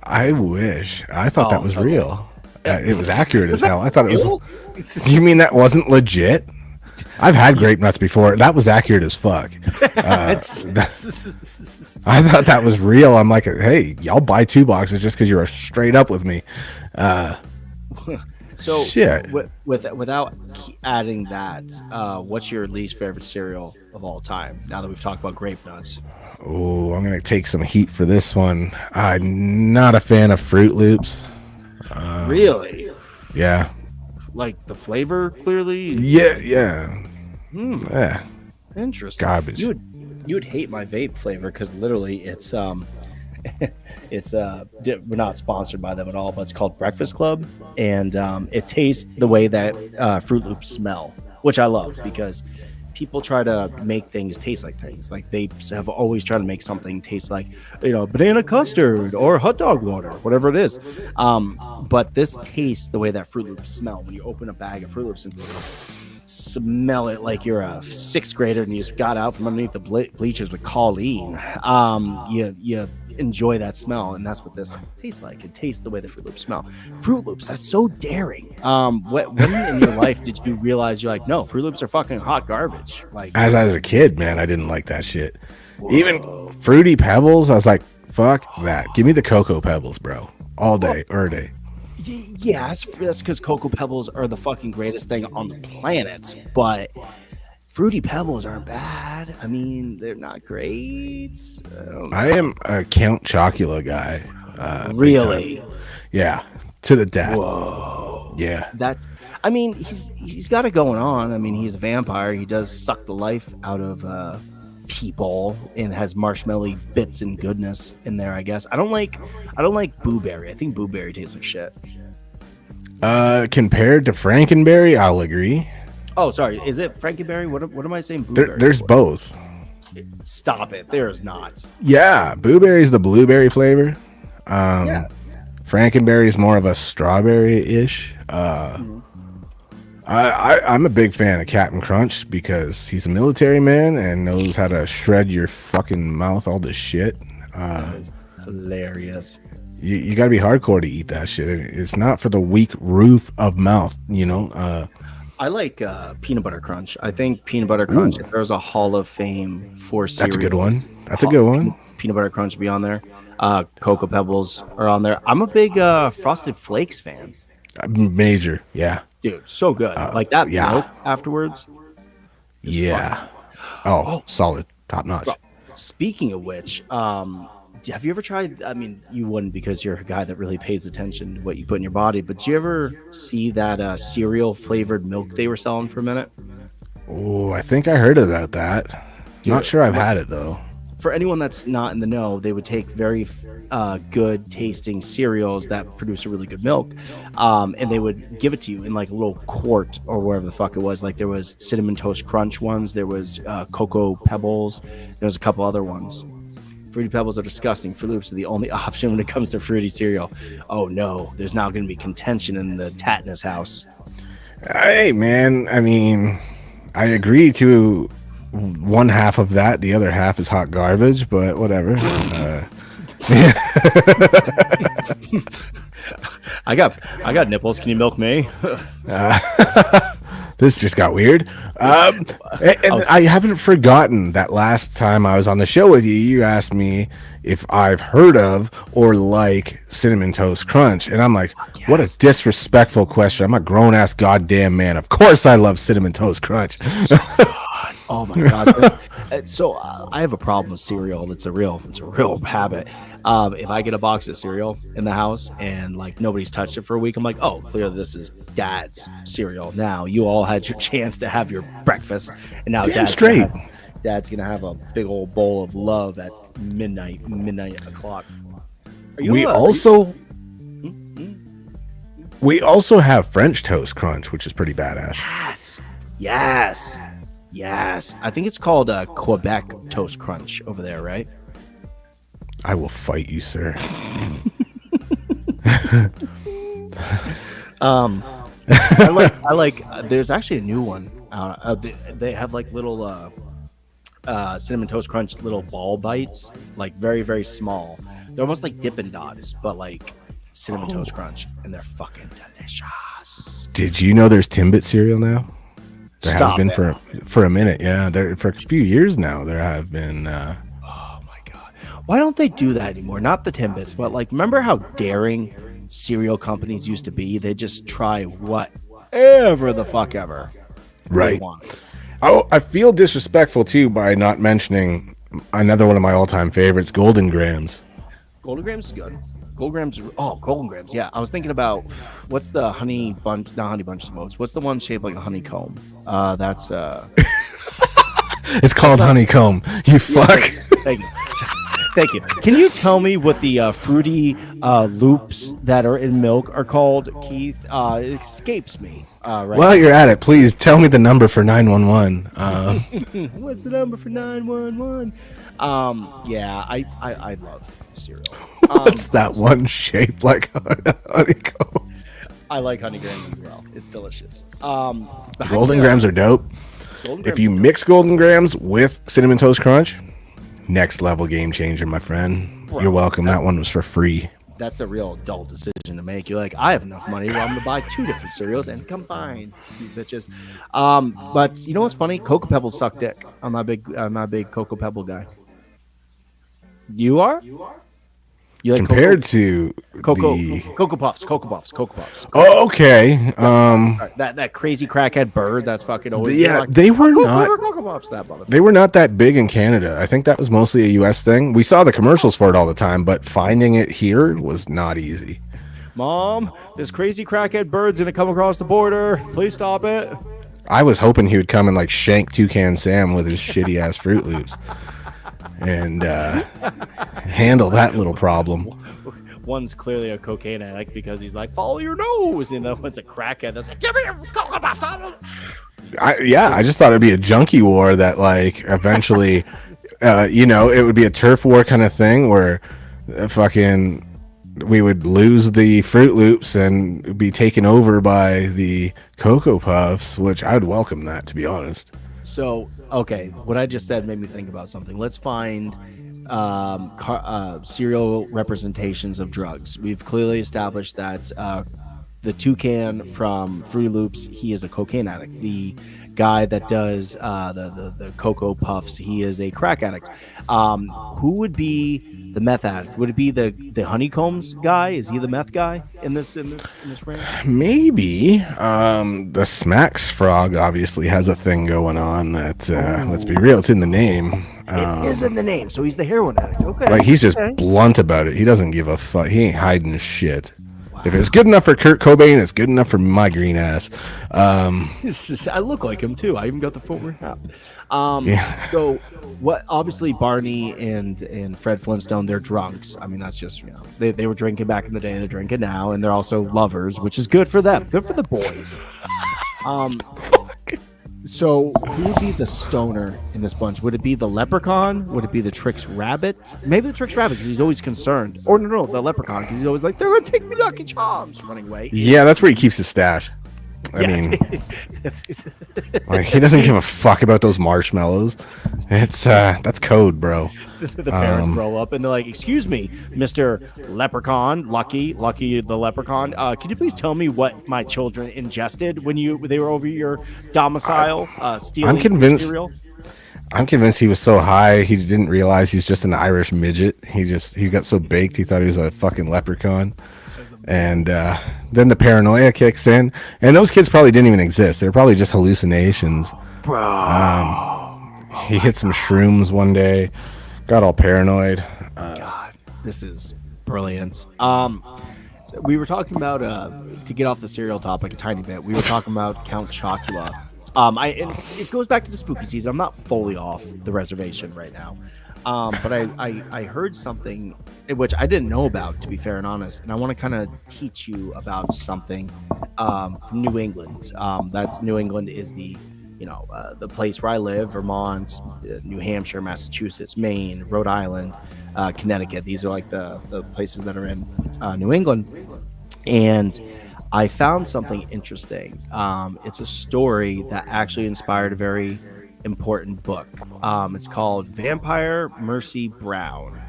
I wish. I thought that was okay. real. It was accurate as hell. I thought it was. You mean that wasn't legit? I've had grape nuts before. That was accurate as fuck. I thought that was real. I'm like, hey, y'all buy 2 boxes just because you're straight up with me. So shit. Without adding that, what's your least favorite cereal of all time? Now that we've talked about grape nuts. Oh, I'm gonna take some heat for this one. I'm not a fan of Fruit Loops. Really? Yeah. Like the flavor, clearly. Yeah. Yeah. Interesting. Garbage. You would hate my vape flavor because literally it's we're not sponsored by them at all, but it's called Breakfast Club, and it tastes the way that Fruit Loops smell, which I love because people try to make things taste like things. Like vapes have always tried to make something taste like, banana custard or hot dog water, whatever it is. But this tastes the way that Fruit Loops smell when you open a bag of Fruit Loops and smell it like you're a 6th grader and you just got out from underneath the bleachers with Colleen. You enjoy that smell, and that's what this tastes like. It tastes the way the Fruit Loops smell. Fruit Loops, that's so daring. When in your life did you realize you're like, no, Fruit Loops are fucking hot garbage? Like, as I was a kid, man, I didn't like that shit. Whoa. Even Fruity Pebbles, I was like, fuck that. Give me the Cocoa Pebbles, bro, all day, every day. Yeah, that's because Cocoa Pebbles are the fucking greatest thing on the planet, but Fruity Pebbles aren't bad. I mean, they're not great. I am a Count Chocula guy. Really? Yeah, to the death. Whoa. Yeah. I mean, he's got it going on. I mean, he's a vampire. He does suck the life out of people and has marshmallow bits and goodness in there, I guess. I don't like Boo Berry. I think Boo Berry tastes like shit. Compared to Frankenberry, I'll agree. Oh, sorry. Is it Frankenberry? What am I saying? Blueberry there's both. Stop it. There's not. Yeah, Blueberry's the blueberry flavor. Yeah. Frankenberry's more of a strawberry-ish. I'm a big fan of Captain Crunch because he's a military man and knows how to shred your fucking mouth all this shit. That is hilarious. You got to be hardcore to eat that shit. It's not for the weak roof of mouth, I like Peanut Butter Crunch. I think Peanut Butter Crunch, if there's a Hall of Fame for cereal. That's a good one. That's a good one. Peanut Butter Crunch would be on there. Cocoa Pebbles are on there. I'm a big Frosted Flakes fan. Major, yeah. Dude, so good. Like that milk afterwards. Yeah. Oh, solid. Top notch. Bro, speaking of which, have you ever tried, I mean, you wouldn't because you're a guy that really pays attention to what you put in your body, but did you ever see that cereal flavored milk they were selling for a minute? Oh, I think I heard about that. Dude, not sure I've had it though. For anyone that's not in the know, they would take very good tasting cereals that produce a really good milk, and they would give it to you in like a little quart or whatever the fuck it was. Like there was Cinnamon Toast Crunch ones, there was Cocoa Pebbles, there was a couple other ones. Fruity Pebbles are disgusting. Fruit Loops are the only option when it comes to fruity cereal. Oh no, there's now going to be contention in the Tattness house. Hey man, I mean, I agree to one half of that. The other half is hot garbage, but whatever. I got nipples. Can you milk me? This just got weird. And I haven't forgotten that last time I was on the show with you, you asked me if I've heard of or like Cinnamon Toast Crunch. And I'm like, what a disrespectful question. I'm a grown-ass goddamn man. Of course I love Cinnamon Toast Crunch. Oh my gosh. So I have a problem with cereal. It's a real habit. If I get a box of cereal in the house and like nobody's touched it for a week, I'm like, oh, clearly this is Dad's cereal. Now you all had your chance to have your breakfast, and now Dad's gonna have a big old bowl of love at midnight o'clock. We also have French Toast Crunch, which is pretty badass. Yes. I think it's called Quebec Toast Crunch over there, right? I will fight you, sir. I like. There's actually a new one. They have like little Cinnamon Toast Crunch little ball bites, like very, very small. They're almost like Dippin' Dots, but like Cinnamon Toast Crunch, and they're fucking delicious. Did you know there's Timbit cereal now? There has been for a minute, yeah. There for a few years now. There have been. Oh my god! Why don't they do that anymore? Not the Timbits, but like, remember how daring cereal companies used to be? They just try whatever the fuck ever. Right. Oh, I feel disrespectful too by not mentioning another one of my all-time favorites, Golden Grams. Golden Grams is good. Golden Grams. Yeah, I was thinking about what's the honey bunch? Not honey bunch smokes. What's the one shaped like a honeycomb? That's It's called honeycomb. You fuck. Thank you. Can you tell me what the fruity loops that are in milk are called, Keith? It escapes me. Right. While you're at it, please tell me the number for 911. What's the number for 911? Yeah, I love cereal. What's that one shaped like honeycomb? I like honey grams as well. It's delicious. Golden Grams are dope. If you mix Golden Grams with Cinnamon Toast Crunch, next level game changer, my friend. You're welcome. That one was for free. That's a real adult decision to make. You're like, I have enough money. Well, I'm gonna buy 2 different cereals and combine these bitches. But you know what's funny? Cocoa Pebbles suck dick. I'm not a big Cocoa Pebble guy. You are? You like compared to Cocoa Puffs. Oh, okay. That crazy crackhead bird that's fucking always they were not Cocoa Puffs, that motherfucker. They were not that big in Canada. I think that was mostly a US thing. We saw the commercials for it all the time, but finding it here was not easy. Mom, this crazy crackhead bird's gonna come across the border. Please stop it. I was hoping he would come and like shank Toucan Sam with his shitty ass Fruit Loops and handle that little problem. One's clearly a cocaine addict because he's like, follow your nose, and the other one's a crackhead that's like, give me your Cocoa Puffs. I just thought it'd be a junkie war that like eventually it would be a turf war kind of thing where we would lose the Fruit Loops and be taken over by the Cocoa Puffs, which I would welcome that, to be honest. So, okay, what I just said made me think about something. Let's find serial representations of drugs. We've clearly established that the toucan from Fruity Loops, he is a cocaine addict. The guy that does the Cocoa Puffs, he is a crack addict. Who would be the meth addict? Would it be the Honeycombs guy? Is he the meth guy in this range? Maybe. The Smacks frog obviously has a thing going on that let's be real, it's in the name. It is in the name, so he's the heroin addict. Okay. Like he's just blunt about it. He doesn't give a fuck. He ain't hiding his shit. Wow. If it's good enough for Kurt Cobain, it's good enough for my green ass. I look like him too. I even got the footwear hat. So what? Obviously, Barney and Fred Flintstone, they're drunks. I mean, that's just they were drinking back in the day. They're drinking now, and they're also lovers, which is good for them. Good for the boys. So who would be the stoner in this bunch? Would it be the leprechaun? Would it be the Trix Rabbit? Maybe the Trix Rabbit because he's always concerned. Or no, the leprechaun because he's always like, they're going to take me Lucky Charms running away. Yeah, that's where he keeps his stash. I mean, like, he doesn't give a fuck about those marshmallows. It's that's code, bro. The parents roll up and they're like, "Excuse me, Mr. Leprechaun, Lucky the Leprechaun. Can you please tell me what my children ingested when they were over your domicile, stealing cereal?" I'm convinced he was so high he didn't realize he's just an Irish midget. He got so baked he thought he was a fucking leprechaun. And then the paranoia kicks in, and those kids probably didn't even exist. They're probably just hallucinations. Bro, he hit some shrooms one day, got all paranoid. God, this is brilliant. So we were talking about to get off the cereal topic a tiny bit. We were talking about Count Chocula. And it goes back to the spooky season. I'm not fully off the reservation right now. But I heard something which I didn't know about, to be fair and honest, and I want to kind of teach you about something from New England. That's New England is the place where I live: Vermont, New Hampshire, Massachusetts, Maine, Rhode Island, Connecticut. These are like the places that are in New England. And I found something interesting. It's a story that actually inspired a very important book. It's called Vampire Mercy Brown.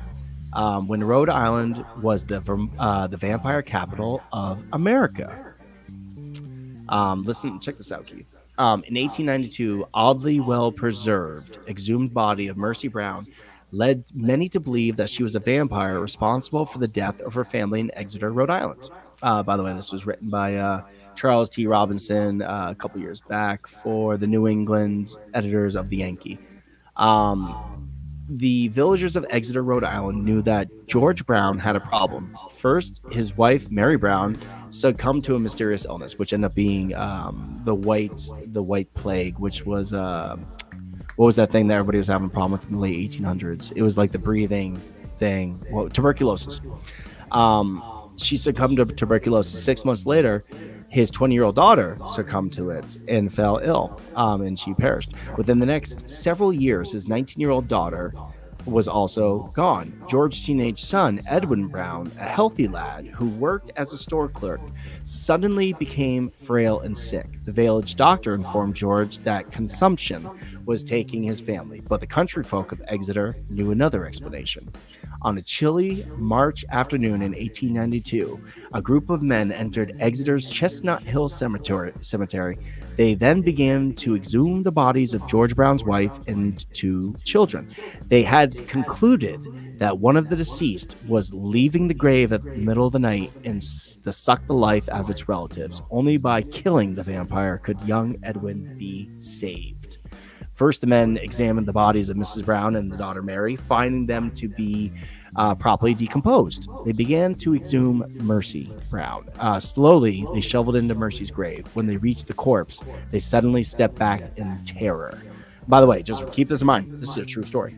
When Rhode Island was the vampire capital of America. Check this out, Keith. In 1892, oddly well preserved, exhumed body of Mercy Brown led many to believe that she was a vampire responsible for the death of her family in Exeter, Rhode Island. By the way, this was written by Charles T. Robinson a couple years back for the New England editors of the Yankee. The villagers of Exeter, Rhode Island knew that George Brown had a problem. First, his wife, Mary Brown, succumbed to a mysterious illness, which ended up being the White Plague, which was what was that thing that everybody was having a problem with in the late 1800s? It was like the breathing thing, tuberculosis. She succumbed to tuberculosis. 6 months later, his 20-year-old daughter succumbed to it and fell ill, and she perished. Within the next several years, his 19-year-old daughter was also gone. George's teenage son, Edwin Brown, a healthy lad who worked as a store clerk, suddenly became frail and sick. The village doctor informed George that consumption was taking his family, but the country folk of Exeter knew another explanation. On a chilly March afternoon in 1892, a group of men entered Exeter's Chestnut Hill Cemetery. They then began to exhume the bodies of George Brown's wife and 2 children. They had concluded that one of the deceased was leaving the grave at the middle of the night and to suck the life out of its relatives. Only by killing the vampire could young Edwin be saved. First, the men examined the bodies of Mrs. Brown and the daughter Mary, finding them to be properly decomposed. They began to exhume Mercy Brown. Slowly, they shoveled into Mercy's grave. When they reached the corpse, they suddenly stepped back in terror. By the way, just keep this in mind. This is a true story.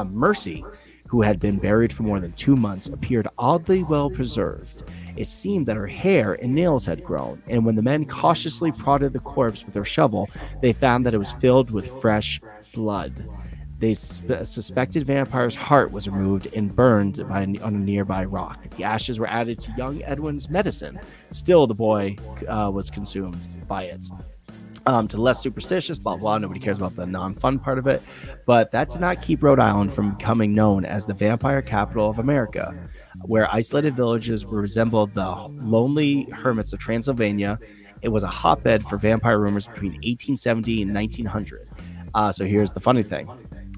Mercy, who had been buried for more than 2 months, appeared oddly well preserved. It seemed that her hair and nails had grown, and when the men cautiously prodded the corpse with their shovel, they found that it was filled with fresh blood. They suspected vampire's heart was removed and burned on a nearby rock. The ashes were added to young Edwin's medicine. Still, the boy was consumed by it. To the less superstitious, blah, blah, nobody cares about the non-fun part of it. But that did not keep Rhode Island from becoming known as the vampire capital of America, where isolated villages resembled the lonely hermits of Transylvania. It was a hotbed for vampire rumors between 1870 and 1900. So here's the funny thing.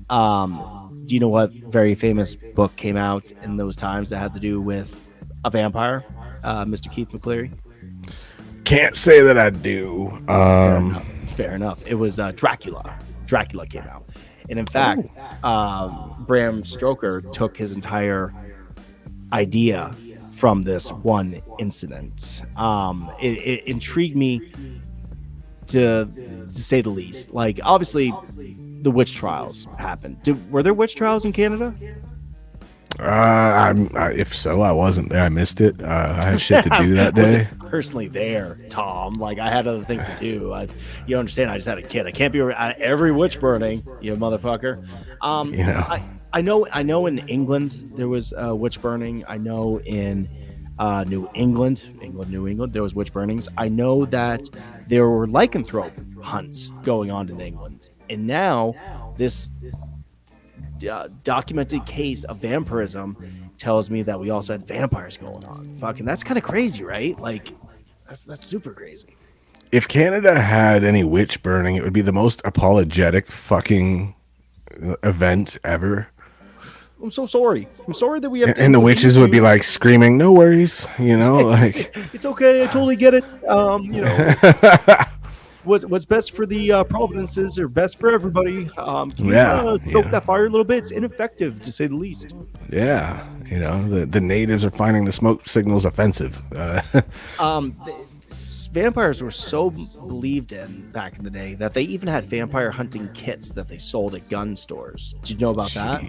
Do you know what very famous book came out in those times that had to do with a vampire, Mr. Keith McCleary? Can't say that I do. Fair enough. It was Dracula. Dracula came out. And in fact, Bram Stoker took his entire idea from this one incident. It intrigued me to say the least. Like, obviously, the witch trials happened. Were there witch trials in Canada? If so, I wasn't there. I missed it. I had shit to do that day. Personally there, Tom. Like, I had other things to do. You understand? I just had a kid. I can't be at every witch burning, you motherfucker. I know in England there was witch burning. I know in New England, New England, there was witch burnings. I know that there were lycanthrope hunts going on in England. And now this documented case of vampirism tells me that we also had vampires going on. Fucking, that's kind of crazy, right? Like, that's super crazy. If Canada had any witch burning, it would be the most apologetic fucking event ever. I'm so sorry. I'm sorry that we have. And the witches would be like screaming, "No worries," you know, like it's okay. I totally get it. You know, what's best for the providences are best for everybody. Stoke that fire a little bit. It's ineffective, to say the least. Yeah, you know, the natives are finding the smoke signals offensive. Vampires were so believed in back in the day that they even had vampire hunting kits that they sold at gun stores. Did you know about that?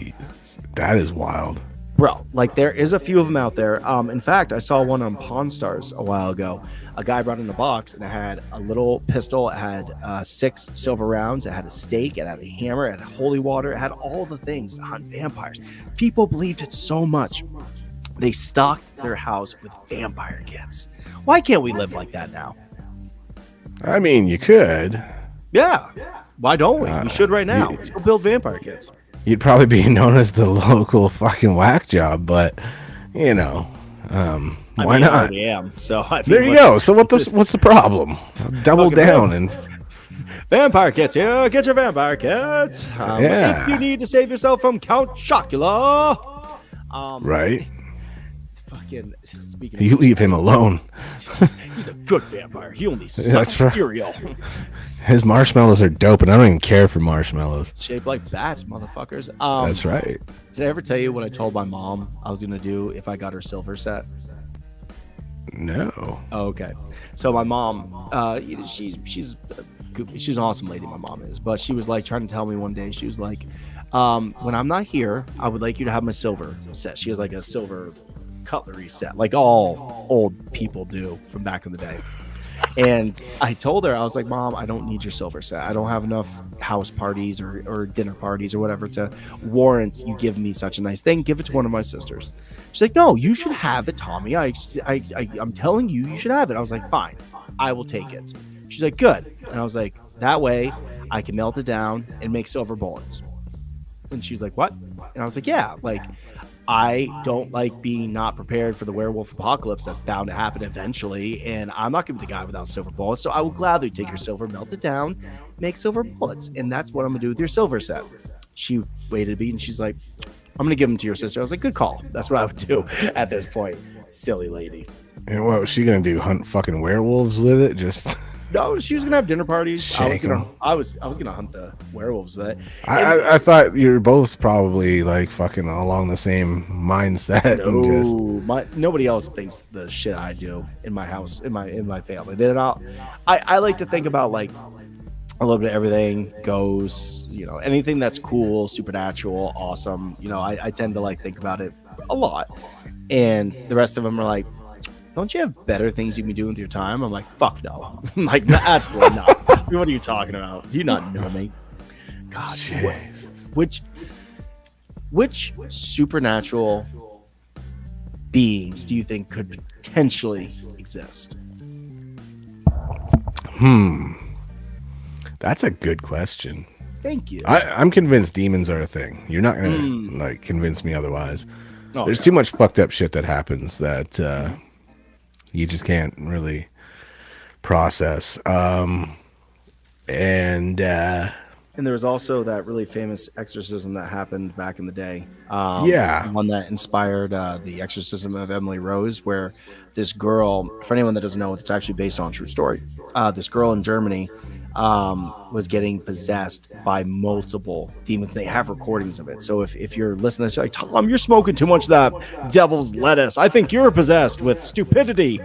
That is wild. Bro, like there is a few of them out there. In fact, I saw one on Pawn Stars a while ago. A guy brought in a box and it had a little pistol. It had 6 silver rounds. It had a stake. It had a hammer. It had holy water. It had all the things to hunt vampires. People believed it so much. They stocked their house with vampire kits. Why can't we live like that now? I mean, you could. Yeah. Why don't we? We should right now. Let's go build vampire kits. You'd probably be known as the local fucking whack job, but you know, why not? I already am. So there you go. So what's the problem? Double down and vampire kits. Yeah, get your vampire kits. Yeah. If you need to save yourself from Count Chocula. Right. Fucking speaking. You leave him alone. He's a good vampire. He only sucks cereal. His marshmallows are dope, and I don't even care for marshmallows. Shaped like bats, motherfuckers. That's right. Did I ever tell you what I told my mom I was gonna do if I got her silver set? No. Oh, okay. So my mom, she's an awesome lady. My mom is, but she was like trying to tell me one day. She was like, when I'm not here, I would like you to have my silver set. She has like a silver cutlery set, like all old people do from back in the day. And I told her, I was like, Mom, I don't need your silver set. I don't have enough house parties or dinner parties or whatever to warrant you giving me such a nice thing. Give it to one of my sisters. She's like, no, you should have it, Tommy. I'm telling you, you should have it. I was like, fine, I will take it. She's like, good. And I was like, that way I can melt it down and make silver bullets. And she's like, what? And I was like, yeah, like, I don't like being not prepared for the werewolf apocalypse that's bound to happen eventually, and I'm not going to be the guy without silver bullets, so I will gladly take your silver, melt it down, make silver bullets, and that's what I'm going to do with your silver set. She waited a beat, and she's like, I'm going to give them to your sister. I was like, good call. That's what I would do at this point. Silly lady. And what was she going to do? Hunt fucking werewolves with it? Just... No, she was gonna have dinner parties. I was gonna hunt the werewolves with it. I thought you were both probably like fucking along the same mindset. No, nobody else thinks the shit I do in my house, in my family. They're not. I like to think about like a little bit of everything goes. You know, anything that's cool, supernatural, awesome. You know, I tend to like think about it a lot, and the rest of them are like, don't you have better things you can be doing with your time? I'm like, fuck no. I'm like, absolutely not. What are you talking about? Do you not know me? God, which supernatural beings do you think could potentially exist? That's a good question. Thank you. I'm convinced demons are a thing. You're not gonna like convince me otherwise. Oh, There's too much fucked up shit that happens that you just can't really process. And there was also that really famous exorcism that happened back in the day. One that inspired the exorcism of Emily Rose, where this girl, for anyone that doesn't know, it's actually based on a true story. This girl in Germany was getting possessed by multiple demons. They have recordings of it. So if you're listening to this, you're like, Tom, you're smoking too much of that devil's lettuce. I think you're possessed with stupidity.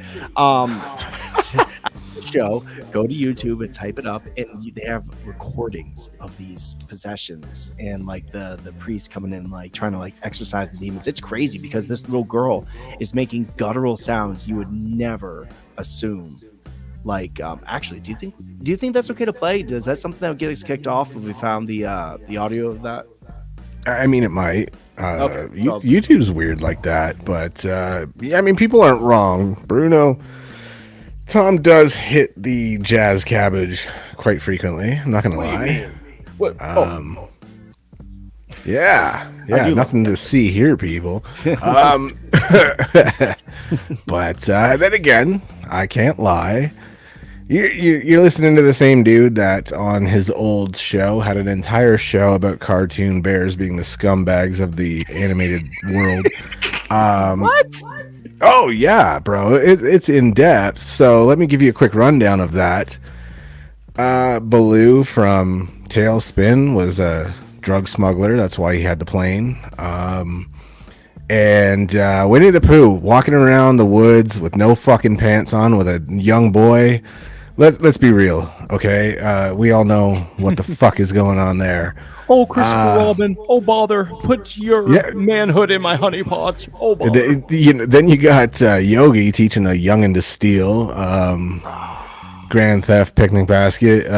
Show, go to YouTube and type it up, and they have recordings of these possessions and like the priest coming in like trying to like exorcise the demons. It's crazy because this little girl is making guttural sounds you would never assume. Like, actually, do you think that's okay to play? Does that something that would get us kicked off if we found the audio of that? I mean, it might. Okay, YouTube's weird like that, but yeah, I mean, people aren't wrong. Bruno, Tom does hit the jazz cabbage quite frequently. I'm not gonna lie. What? Yeah, nothing to see here, people. But then again, I can't lie. You're listening to the same dude that on his old show had an entire show about cartoon bears being the scumbags of the animated world. What? Oh yeah, bro, it's in depth. So let me give you a quick rundown of that. Baloo from Tailspin was a drug smuggler. That's why he had the plane. And Winnie the Pooh walking around the woods with no fucking pants on with a young boy. Let's be real, okay? We all know what the fuck is going on there. Oh, Christopher Robin. Oh, bother. Put your manhood in my honey pot. Oh, bother. Then you got Yogi teaching a youngin' to steal. Grand Theft Picnic Basket.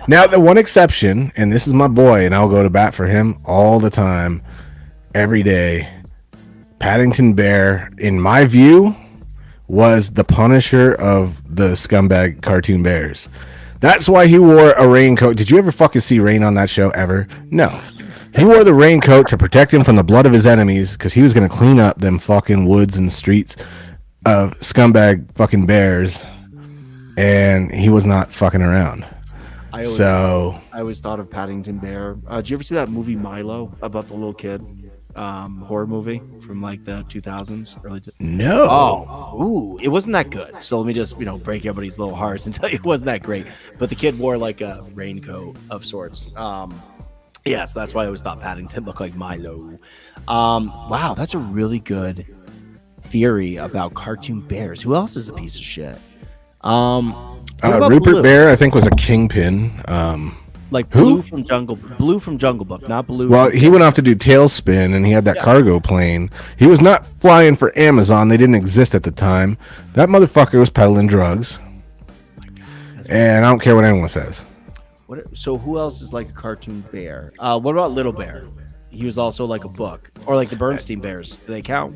Now the one exception, and this is my boy, and I'll go to bat for him all the time, every day. Paddington Bear, in my view, was the Punisher of the scumbag cartoon bears. That's why he wore a raincoat. Did you ever fucking see rain on that show ever? No. He wore the raincoat to protect him from the blood of his enemies because he was going to clean up them fucking woods and streets of scumbag fucking bears, and he was not fucking around. I always thought of Paddington Bear. Did you ever see that movie Milo about the little kid? Horror movie from like the 2000s, No. Oh, it wasn't that good. So let me just break everybody's little hearts and tell you it wasn't that great. But the kid wore like a raincoat of sorts. So that's why I always thought Paddington looked like Milo. Wow, that's a really good theory about cartoon bears. Who else is a piece of shit? Rupert Blue? Bear, I think, was a kingpin. Like Blue from Jungle Book, not Blue. Well, he went off to do Tailspin, and he had that cargo plane. He was not flying for Amazon. They didn't exist at the time. That motherfucker was peddling drugs. And I don't care what anyone says. So who else is like a cartoon bear? What about Little Bear? He was also like a book. Or like the Bernstein Bears. Do they count?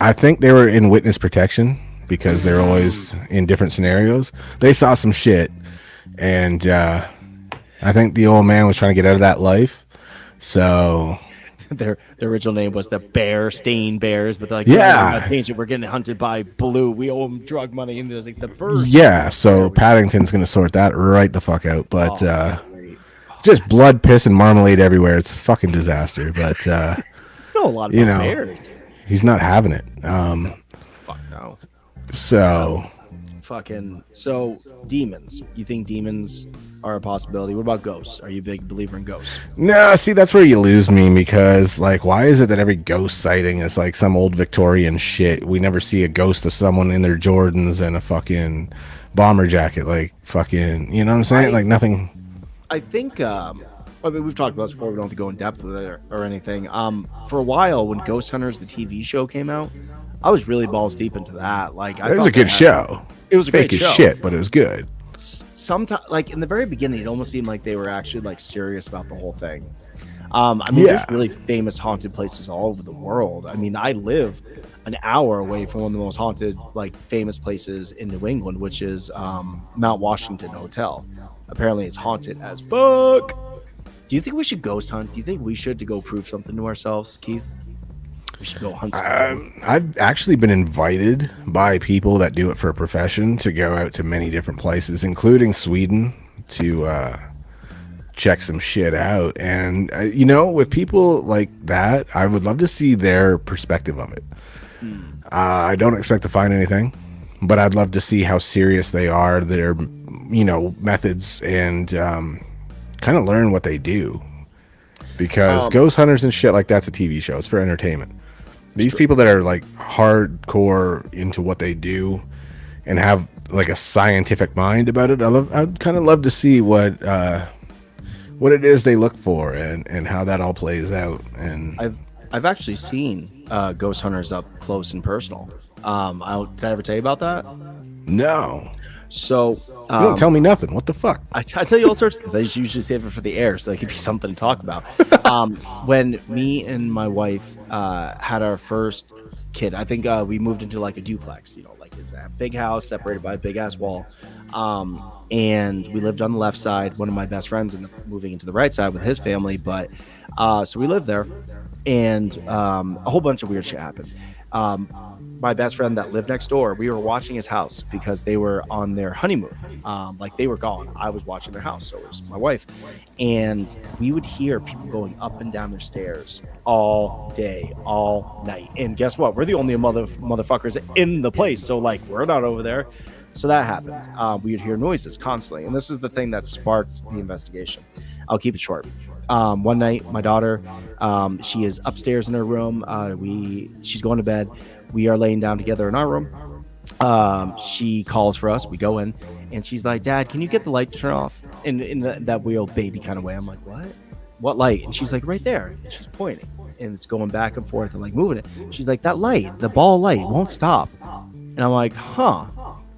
I think they were in witness protection because they're always in different scenarios. They saw some shit, and I think the old man was trying to get out of that life. So their original name was the Bearstein Bears, but they're like, yeah, change it. We're getting hunted by Blue. We owe him drug money, and there's like the birds. Yeah, so Paddington's gonna sort that right the fuck out. But just blood, piss, and marmalade everywhere. It's a fucking disaster. But I know a lot about bears. He's not having it. Fuck no. So demons. You think demons are a possibility? What about ghosts? Are you a big believer in ghosts? No, see, that's where you lose me, because like, why is it that every ghost sighting is like some old Victorian shit? We never see a ghost of someone in their Jordans and a fucking bomber jacket, like fucking, you know what I'm saying? Like nothing. I think we've talked about this before. We don't have to go in depth with it or anything. For a while, when Ghost Hunters the TV show came out, I was really balls deep into that. Like, it was a good show. It was a fake great as show. Shit, but it was good. Sometimes, like in the very beginning, it almost seemed like they were actually like serious about the whole thing. There's really famous haunted places all over the world. I mean, I live an hour away from one of the most haunted, like famous places in New England, which is Mount Washington Hotel. Apparently, it's haunted as fuck. Do you think we should ghost hunt? Do you think we should to go prove something to ourselves, Keith? We should go hunt something. I've actually been invited by people that do it for a profession to go out to many different places, including Sweden, to check some shit out. And, with people like that, I would love to see their perspective of it. I don't expect to find anything, but I'd love to see how serious they are, their, methods, and kind of learn what they do. Because ghost hunters and shit like that's a TV show. It's for entertainment. These people that are like hardcore into what they do and have like a scientific mind about it, I'd kind of love to see what it is they look for and how that all plays out. And I've actually seen ghost hunters up close and personal. Did I ever tell you about that? No. So You don't tell me nothing. What the fuck? I tell you all sorts of things. I just usually save it for the air so they could be something to talk about. When me and my wife had our first kid, I think we moved into like a duplex, like it's a big house separated by a big ass wall. And we lived on the left side. One of my best friends ended up moving into the right side with his family. But so we lived there, and a whole bunch of weird shit happened. My best friend that lived next door, we were watching his house because they were on their honeymoon. Like they were gone. I was watching their house. So was my wife. And we would hear people going up and down their stairs all day, all night. And guess what? We're the only motherfuckers in the place. So like, we're not over there. So that happened. We would hear noises constantly. And this is the thing that sparked the investigation. I'll keep it short. One night, my daughter, she is upstairs in her room. She's going to bed. We are laying down together in our room. She calls for us. We go in, and she's like, "Dad, can you get the light to turn off?" In that weird baby kind of way. I'm like, "What? What light?" And she's like, "Right there." And she's pointing, and it's going back and forth and like moving it. She's like, "That light, the ball light, won't stop." And I'm like, "Huh."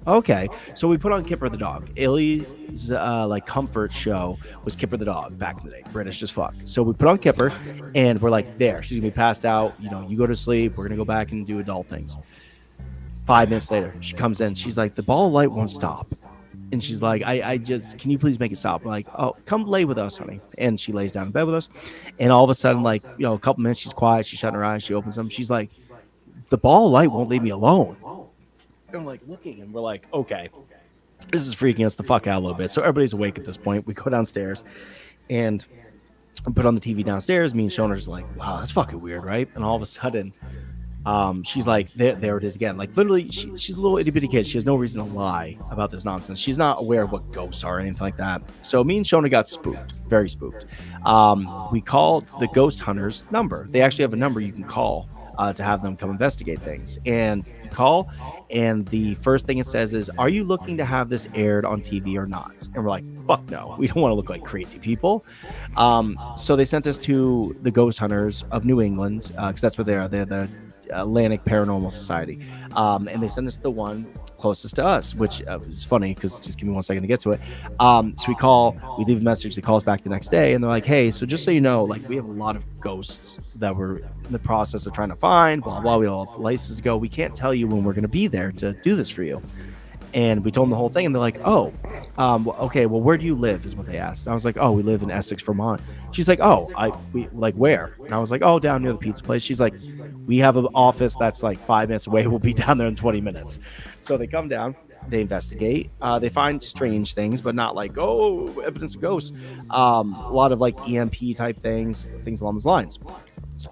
Okay, so we put on Kipper the dog. Illy's like comfort show was Kipper the dog back in the day, British as fuck. So we put on Kipper, and we're like, there, she's gonna be passed out. You go to sleep. We're gonna go back and do adult things. 5 minutes later, she comes in. She's like, the ball of light won't stop, and she's like, I just, can you please make it stop? We're like, oh, come lay with us, honey. And she lays down in bed with us, and all of a sudden, like a couple minutes, she's quiet. She's shutting her eyes. She opens them. She's like, the ball of light won't leave me alone. And we're like looking, and we're like, okay, this is freaking us the fuck out a little bit. So everybody's awake at this point. We go downstairs and put on the TV downstairs. Me and Shona's like, wow, that's fucking weird, right? And all of a sudden, she's like, there it is again. Like literally, she's a little itty bitty kid. She has no reason to lie about this nonsense. She's not aware of what ghosts are or anything like that. So me and Shona got spooked, very spooked. We called the ghost hunters number. They actually have a number you can call to have them come investigate things. And you call, and the first thing it says is, are you looking to have this aired on TV or not? And we're like, fuck no, we don't want to look like crazy people. So they sent us to the Ghost Hunters of New England, because that's where they are. They're the Atlantic Paranormal Society. And they sent us the one closest to us, which is funny because just give me 1 second to get to it. So we call, we leave a message. They call us back the next day, and they're like, hey, so just so you know, like we have a lot of ghosts that we're in the process of trying to find, blah, blah, we all have places to go. We can't tell you when we're going to be there to do this for you. And we told them the whole thing, and they're like, oh, okay, well, where do you live is what they asked. And I was like, oh, we live in Essex, Vermont. She's like, oh, we like where? And I was like, oh, down near the pizza place. She's like, we have an office that's like 5 minutes away. We'll be down there in 20 minutes. So they come down, they investigate, they find strange things, but not like, oh, evidence of ghosts. A lot of like EMP type things along those lines.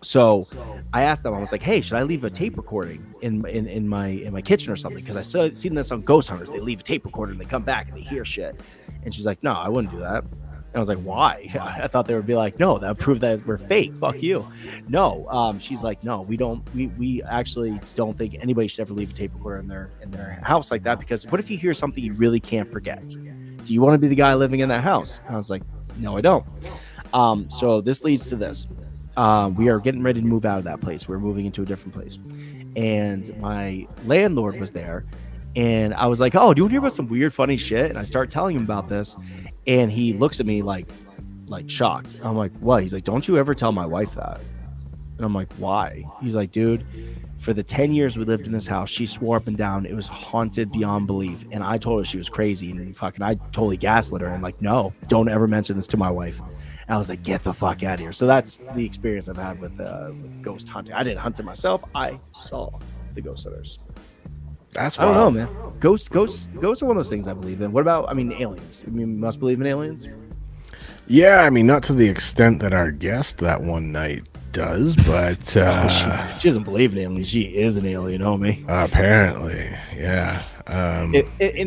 So I asked them, I was like, hey, should I leave a tape recording in my kitchen or something? Because I seen this on Ghost Hunters. They leave a tape recorder and they come back and they hear shit. And she's like, no, I wouldn't do that. And I was like, why? I thought they would be like, no, that would prove that we're fake. Fuck you. No. She's like, no, we don't. We actually don't think anybody should ever leave a tape recorder in their house like that, because what if you hear something you really can't forget? Do you want to be the guy living in that house? And I was like, no, I don't. So this leads to this. We are getting ready to move out of that place. We're moving into a different place. And my landlord was there. And I was like, oh, do you want to hear about some weird, funny shit? And I start telling him about this. And he looks at me like shocked. I'm like, what? He's like, don't you ever tell my wife that. And I'm like, why? He's like, dude, for the 10 years we lived in this house, she swore up and down it was haunted beyond belief. And I told her she was crazy. And I totally gaslit her. And like, no, don't ever mention this to my wife. And I was like, get the fuck out of here. So that's the experience I've had with ghost hunting. I didn't hunt it myself. I saw the ghost hunters. That's wild. I don't know, man. Ghosts are one of those things I believe in. What about, aliens? You must believe in aliens? Yeah, not to the extent that our guest that one night does, but she doesn't believe in aliens. She is an alien, homie. Apparently, yeah. And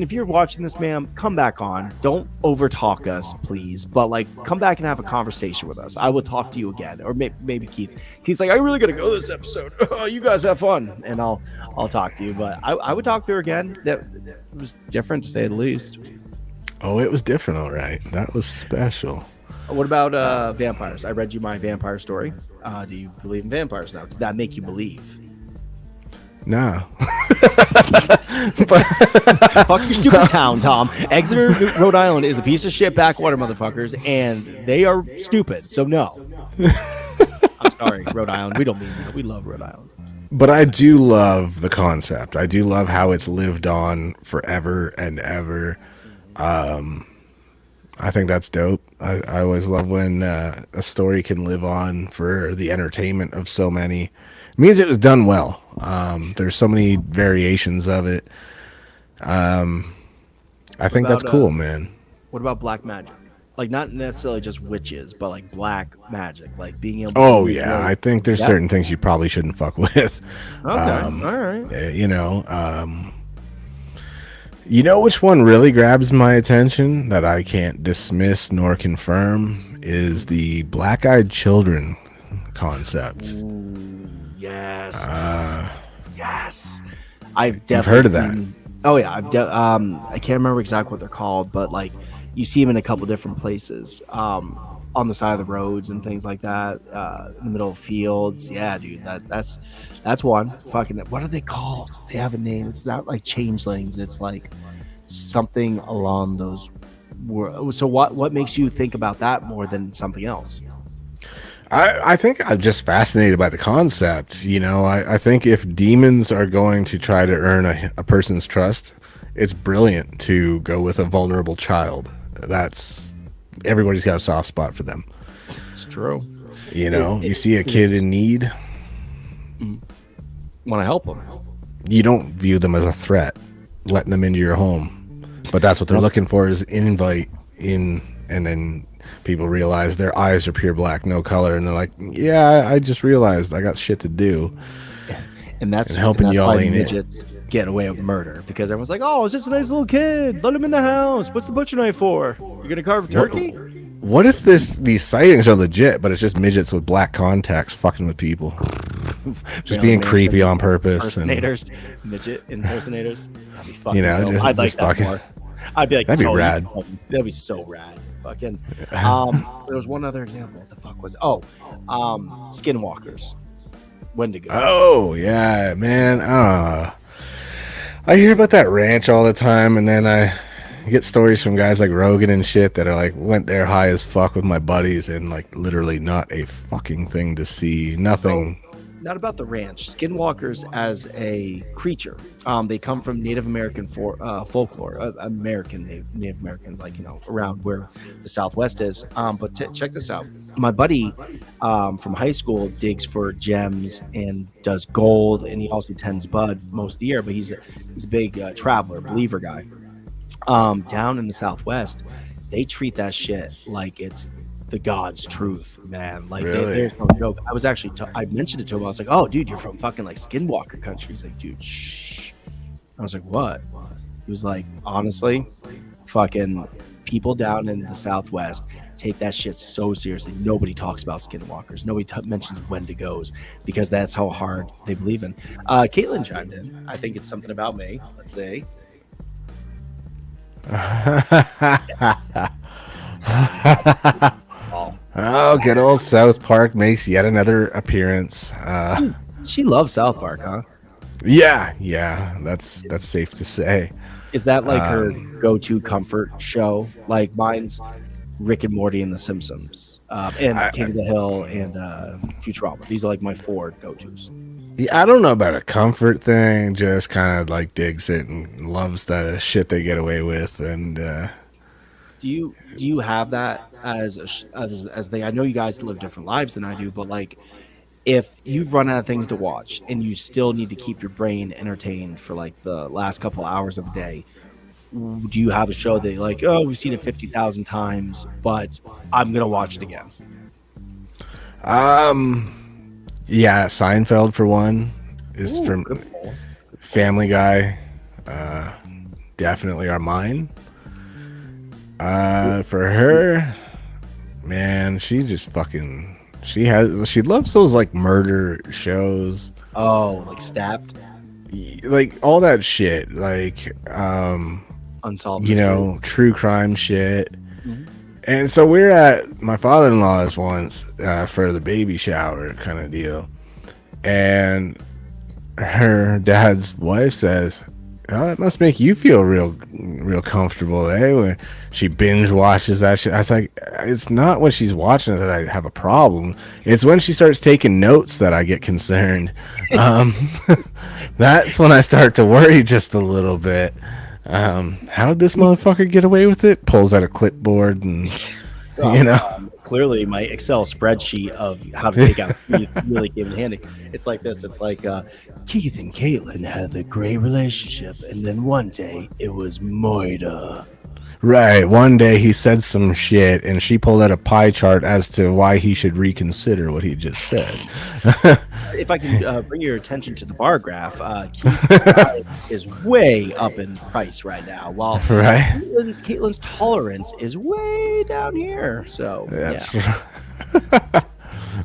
if you're watching this, ma'am, come back on. Don't overtalk us, please. But come back and have a conversation with us. I will talk to you again, or maybe Keith. Keith's like, I really gotta go this episode. You guys have fun, and I'll talk to you. But I would talk to her again. That was different, to say the least. Oh, it was different, all right. That was special. What about vampires? I read you my vampire story. Do you believe in vampires now? Did that make you believe? No. Fuck your stupid town, Tom. Exeter, Rhode Island is a piece of shit backwater, motherfuckers, and they are stupid. So no. I'm sorry, Rhode Island. We don't mean that. We love Rhode Island. But I do love the concept. I do love how it's lived on forever and ever. I think that's dope. I always love when a story can live on for the entertainment of so many. It means it was done well. There's so many variations of it. I think that's cool, man. What about black magic? Like, not necessarily just witches, but like black magic, like being able Oh to yeah, I think there's certain things you probably shouldn't fuck with. Okay, all right. You know which one really grabs my attention that I can't dismiss nor confirm is the black-eyed children concept. Ooh, yes. Yes. I've definitely heard of that. Oh yeah, I can't remember exactly what they're called, but like you see them in a couple different places, on the side of the roads and things like that, in the middle of fields. Yeah, dude, that's one. Fucking, what are they called? They have a name. It's not like changelings. It's like something along those words. So what makes you think about that more than something else? I think I'm just fascinated by the concept. You know, I think if demons are going to try to earn a person's trust, it's brilliant to go with a vulnerable child. Everybody's got a soft spot for them. It's true. You know, you see a kid in need, want to help them. You don't view them as a threat, letting them into your home. But that's what they're looking for, is an invite in, and then people realize their eyes are pure black, no color, and they're like, yeah, I just realized I got shit to do. And that's helping that's y'all why ain't midgets get away with murder, because everyone's like, oh, it's just a nice little kid, let him in the house, what's the butcher knife for? You're gonna carve a turkey? What if these sightings are legit, but it's just midgets with black contacts fucking with people, just being creepy on purpose? Impersonators, midget impersonators. That'd be fucking just I'd like just that fucking more. I'd be like, that'd be rad. That'd be so rad. Fucking. There was one other example. What the fuck was it? Skinwalkers. Wendigo. Oh yeah, man. I hear about that ranch all the time, and then I get stories from guys like Rogan and shit that are like, went there high as fuck with my buddies, and like literally not a fucking thing to see. Nothing. Not about the ranch. Skinwalkers as a creature. They come from Native American folklore. Native Americans, like, you know, around where the Southwest is. But check this out. My buddy from high school digs for gems and does gold, and he also tends bud most of the year. But he's a big traveler, believer guy. Down in the Southwest, they treat that shit like it's the God's truth, man. Like, really? There's no joke. I was actually I mentioned it to him. I was like, oh dude, you're from fucking like Skinwalker country. He's like, dude, shh. I was like, what? He was like, honestly, fucking people down in the Southwest take that shit so seriously. Nobody talks about Skinwalkers. Nobody mentions Wendigos, because that's how hard they believe in. Caitlin chimed in. I think it's something about me. Let's say. Oh, good old South Park makes yet another appearance. She loves South Park, huh? Yeah, that's safe to say. Is that like her go-to comfort show? Like mine's Rick and Morty and The Simpsons, and King of the Hill and Futurama. These are like my four go-tos. Yeah, I don't know about a comfort thing. Just kind of like digs it and loves the shit they get away with. And do you have that as thing? I know you guys live different lives than I do, but like, if you've run out of things to watch and you still need to keep your brain entertained for like the last couple hours of the day, do you have a show that you're like, oh, we've seen it 50,000 times, but I'm gonna watch it again? Yeah, Seinfeld for one is from Family Guy. Definitely are mine. For her, man, she just fucking she loves those like murder shows. Oh, like Stabbed, like all that shit, like Unsolved, you know, true crime shit. Mm-hmm. And so we're at my father-in-law's once for the baby shower kind of deal, and her dad's wife says, "Oh, it must make you feel real comfortable, eh?" When she binge watches that shit. I was like, it's not when she's watching it that I have a problem. It's when she starts taking notes that I get concerned. That's when I start to worry just a little bit. How did this motherfucker get away with it? Pulls out a clipboard and, clearly my Excel spreadsheet of how to take out Keith really came in handy. It's like this. It's like Keith and Caitlin had a great relationship, and then one day it was Moida. Right. One day he said some shit, and she pulled out a pie chart as to why he should reconsider what he just said. If I can bring your attention to the bar graph, Keith is way up in price right now, while right. Caitlin's tolerance is way down here. So that's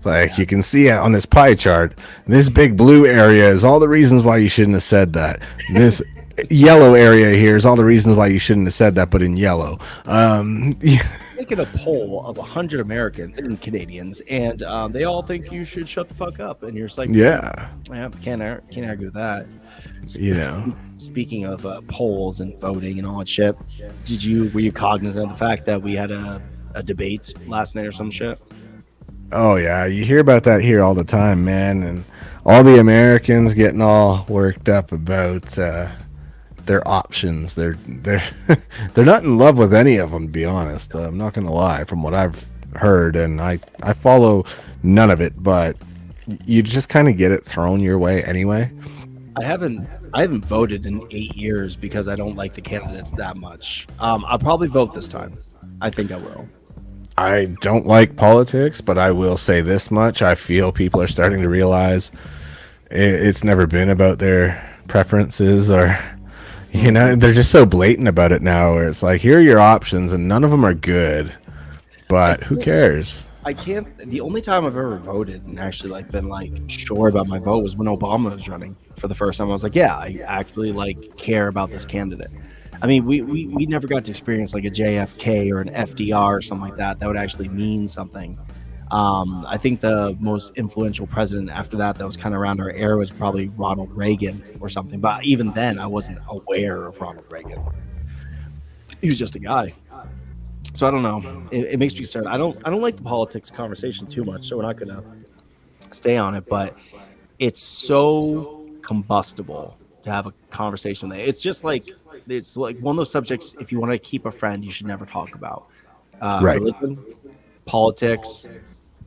like you can see on this pie chart, this big blue area is all the reasons why you shouldn't have said that. This yellow area here is all the reasons why you shouldn't have said that, but in yellow. Making a poll of 100 Americans and Canadians, and they all think you should shut the fuck up, and you're just like, yeah, can't argue with that. Speaking of polls and voting and all that shit, were you cognizant of the fact that we had a debate last night or some shit? Oh yeah, you hear about that here all the time, man, and all the Americans getting all worked up about their options. They're not in love with any of them, to be honest. I'm not gonna lie, from what I've heard, and I follow none of it, but you just kind of get it thrown your way anyway. I haven't voted in 8 years because I don't like the candidates that much. I'll probably vote this time. I think I will. I don't like politics, but I will say this much: I feel people are starting to realize it's never been about their preferences, or they're just so blatant about it now, where it's like, here are your options and none of them are good, but who cares? The only time I've ever voted and actually been sure about my vote was when Obama was running for the first time. I was like, yeah, I actually care about this candidate. I mean, we never got to experience a JFK or an FDR or something like that would actually mean something. I think the most influential president after that was kind of around our era was probably Ronald Reagan or something. But even then, I wasn't aware of Ronald Reagan. He was just a guy. So I don't know. It makes me concerned. I don't like the politics conversation too much, so we're not gonna stay on it. But it's so combustible to have a conversation there. It's just it's like one of those subjects. If you want to keep a friend, you should never talk about right. Religion, politics.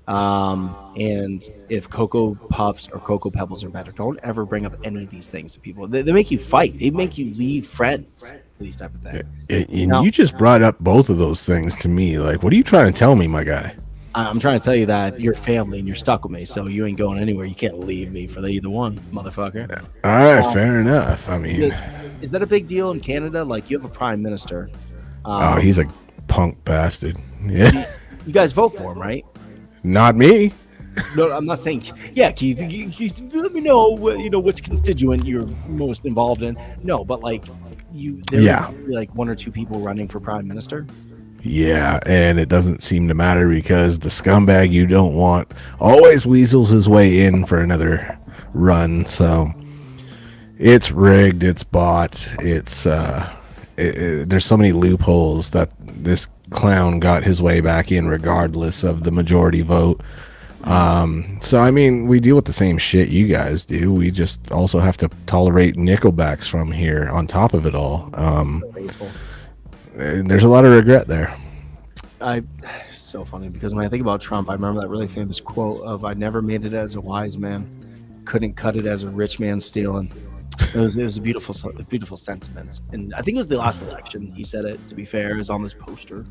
And if Cocoa Puffs or Cocoa Pebbles are better, don't ever bring up any of these things to people. They make you fight. They make you leave friends for these type of things. And you just brought up both of those things to me. What are you trying to tell me, my guy? I'm trying to tell you that you're family and you're stuck with me, so you ain't going anywhere. You can't leave me for either one, motherfucker. Yeah. All right, fair enough. I mean, is that a big deal in Canada? You have a prime minister. He's a punk bastard. Yeah. You guys vote for him, right? Not me. No, I'm not saying. Yeah, Keith, let me know. Which constituent you're most involved in. No, but there's one or two people running for prime minister. Yeah, and it doesn't seem to matter because the scumbag you don't want always weasels his way in for another run. So it's rigged, it's bought, it's there's so many loopholes that this clown got his way back in regardless of the majority vote. So I mean, we deal with the same shit you guys do. We just also have to tolerate nickelbacks from here on top of it all. There's a lot of regret there. It's so funny because when I think about Trump, I remember that really famous quote of "I never made it as a wise man, couldn't cut it as a rich man stealing." It was a beautiful sentiment, and I think it was the last election he said it. To be fair, is on this poster.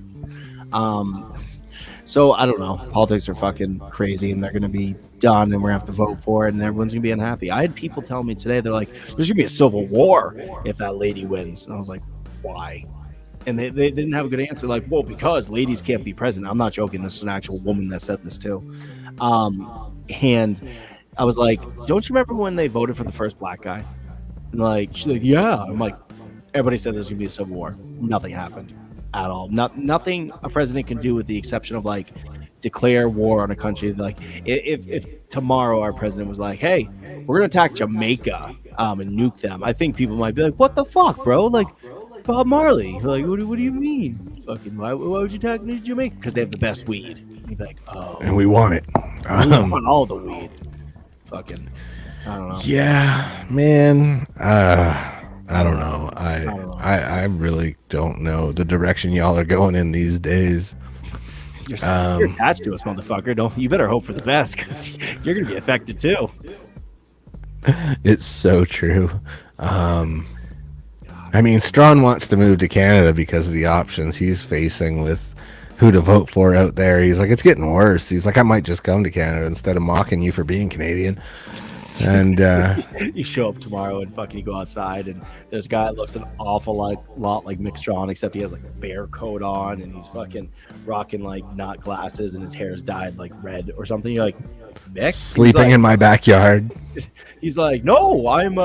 So I don't know. Politics are fucking crazy, and they're gonna be done, and we're gonna have to vote for it, and everyone's gonna be unhappy. I had people tell me today, they're like, "There's gonna be a civil war if that lady wins," and I was like, "Why?" And they didn't have a good answer. Well, because ladies can't be president. I'm not joking. This was an actual woman that said this too. And I was like, "Don't you remember when they voted for the first black guy?" And she's like, "Yeah." I'm like, everybody said there's gonna be a civil war. Nothing happened at all. Nothing a president can do, with the exception of declare war on a country. Like if tomorrow our president was like, "Hey, we're gonna attack Jamaica and nuke them," I think people might be like, "What the fuck, bro? Like Bob Marley? Like what do you mean? Fucking why would you attack Jamaica? Because they have the best weed." You'd be like, "Oh, and we want it. we want all the weed." Fucking, I don't know. Yeah, man. I don't know. I really don't know the direction y'all are going in these days. You're attached to us, motherfucker. Don't you better hope for the best, because you're gonna be affected too. It's so true. I mean, Strawn wants to move to Canada because of the options he's facing with who to vote for out there. He's like, it's getting worse. He's like, I might just come to Canada instead of mocking you for being Canadian. And you show up tomorrow and fucking you go outside and there's a guy that looks an awful lot like Mick Strawn, except he has like a bear coat on and he's fucking rocking like not glasses and his hair's dyed like red or something. You're like, Mick? Sleeping like, in my backyard. He's like, no, I'm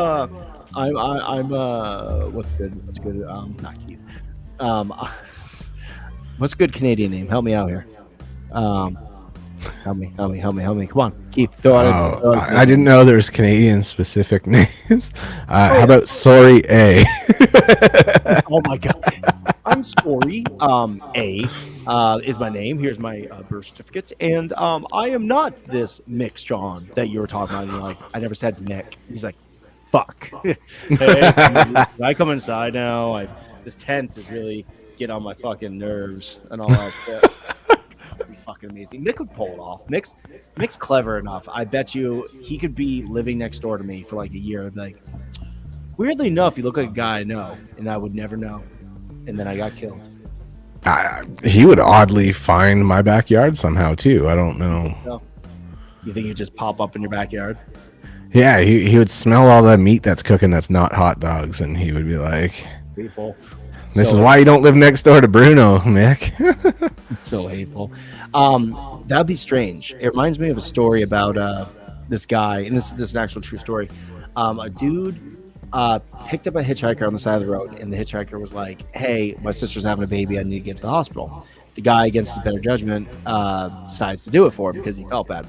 what's good not Keith. What's a good Canadian name? Help me out here. Help me. Come on, Keith. Throw out I didn't know there's Canadian specific names. How about Sorry A? Oh my god. I'm sorry. A is my name. Here's my birth certificate. And I am not this Mick Strawn that you were talking about. And you're like, I never said Mick. He's like, fuck. Hey, I come inside now. This tent is really getting on my fucking nerves and all that shit. That'd be fucking amazing. Mick would pull it off. Mick's clever enough. I bet you he could be living next door to me for like a year. I'd be like, weirdly enough, you look like a guy I know, and I would never know. And then I got killed. He would oddly find my backyard somehow too. I don't know. So, you think he'd just pop up in your backyard? Yeah, he would smell all the meat that's cooking that's not hot dogs, and he would be like, Hateful. "This is why you don't live next door to Bruno, Mick." It's so hateful. That'd be strange. It reminds me of a story about this guy, and this is an actual true story. A dude picked up a hitchhiker on the side of the road, and the hitchhiker was like, "Hey, my sister's having a baby. I need to get to the hospital." The guy, against his better judgment, decides to do it for him because he felt bad.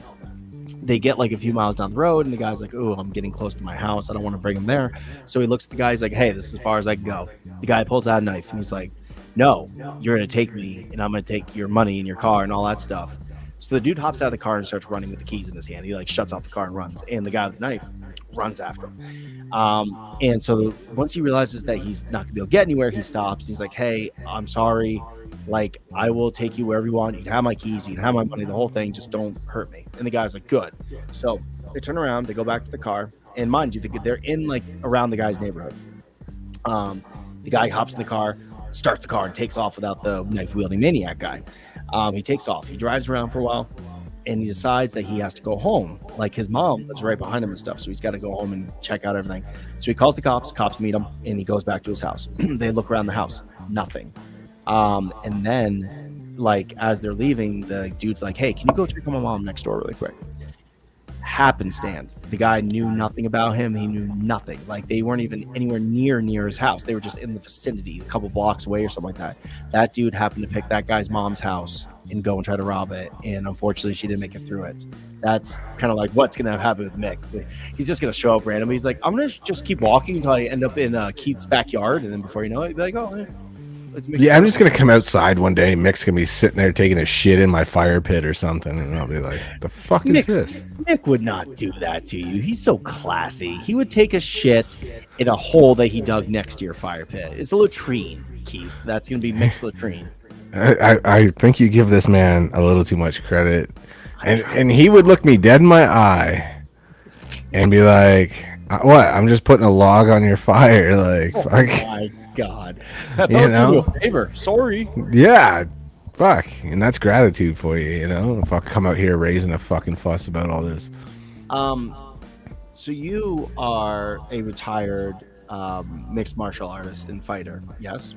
They get like a few miles down the road, and the guy's like, "Oh, I'm getting close to my house. I don't want to bring him there." So he looks at the guy. He's like, "Hey, this is as far as I can go." The guy pulls out a knife, and he's like, "No, you're going to take me, and I'm going to take your money and your car and all that stuff." So the dude hops out of the car and starts running with the keys in his hand. He like shuts off the car and runs, and the guy with the knife runs after him. And so once he realizes that he's not going to be able to get anywhere, he stops. He's like, "Hey, I'm sorry. Like, I will take you wherever you want. You can have my keys. You can have my money, the whole thing. Just don't hurt me." And the guy's like, "Good." So they turn around. They go back to the car. And mind you, they're in like around the guy's neighborhood. The guy hops in the car, starts the car, and takes off without the knife-wielding maniac guy. He takes off. He drives around for a while, and he decides that he has to go home. Like, his mom was right behind him and stuff, so he's got to go home and check out everything. So he calls the cops. Cops meet him, and he goes back to his house. They look around the house. Nothing. And then, like, as they're leaving, the dude's like, "Hey, can you go check on my mom next door really quick?" Happenstance. The guy knew nothing about him. He knew nothing. Like, they weren't even anywhere near his house. They were just in the vicinity, a couple blocks away or something like that. That dude happened to pick that guy's mom's house and go and try to rob it. And unfortunately, she didn't make it through it. That's kind of like what's going to happen with Mick. He's just going to show up randomly. He's like, "I'm going to just keep walking until I end up in Keith's backyard." And then before you know it, he'd be like, "Oh, yeah." Yeah, I'm just gonna come outside one day. Mick's gonna be sitting there taking a shit in my fire pit or something, and I'll be like, "The fuck is this?" Mick would not do that to you. He's so classy. He would take a shit in a hole that he dug next to your fire pit. It's a latrine, Keith. That's gonna be Mick's latrine. I think you give this man a little too much credit, and he would look me dead in my eye and be like, "What? I'm just putting a log on your fire." Like, oh fuck. My God, I thought I was doing you a favor. Sorry. Yeah, fuck, and that's gratitude for you. You know, if I come out here raising a fucking fuss about all this. So you are a retired mixed martial artist and fighter, yes?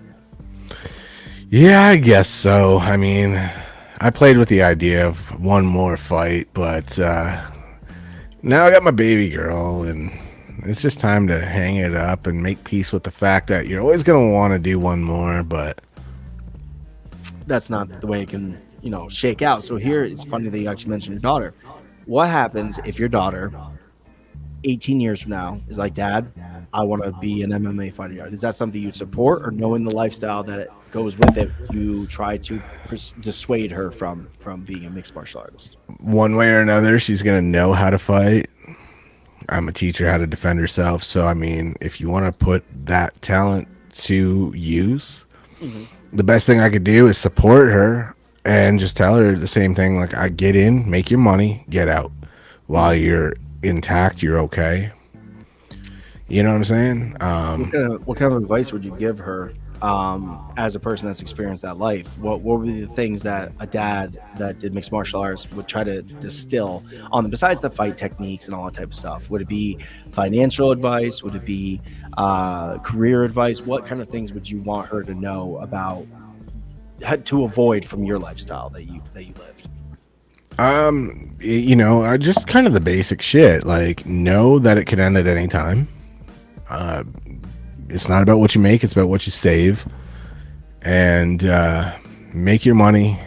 Yeah, I guess so. I mean, I played with the idea of one more fight, but now I got my baby girl, and it's just time to hang it up and make peace with the fact that you're always going to want to do one more, but that's not the way it can shake out. So here it's funny that you actually mentioned your daughter. What happens if your daughter 18 years from now is like, Dad, I want to be an MMA fighter? Is that something you'd support, or knowing the lifestyle that goes with it, you try to dissuade her from being a mixed martial artist? One way or another, she's gonna know how to fight. I'm a teacher how to defend herself. So I mean, if you want to put that talent to use, the best thing I could do is support her and just tell her the same thing. Like, I get in, make your money, get out. While you're intact, you're okay. You know what I'm saying? What kind of advice would you give her as a person that's experienced that life? What would be the things that a dad that did mixed martial arts would try to distill on them, besides the fight techniques and all that type of stuff? Would it be financial advice? Would it be career advice? What kind of things would you want her to know about, to avoid from your lifestyle that you lived? Just kind of the basic shit. Like, know that it could end at any time. It's not about what you make, it's about what you save. And make your money,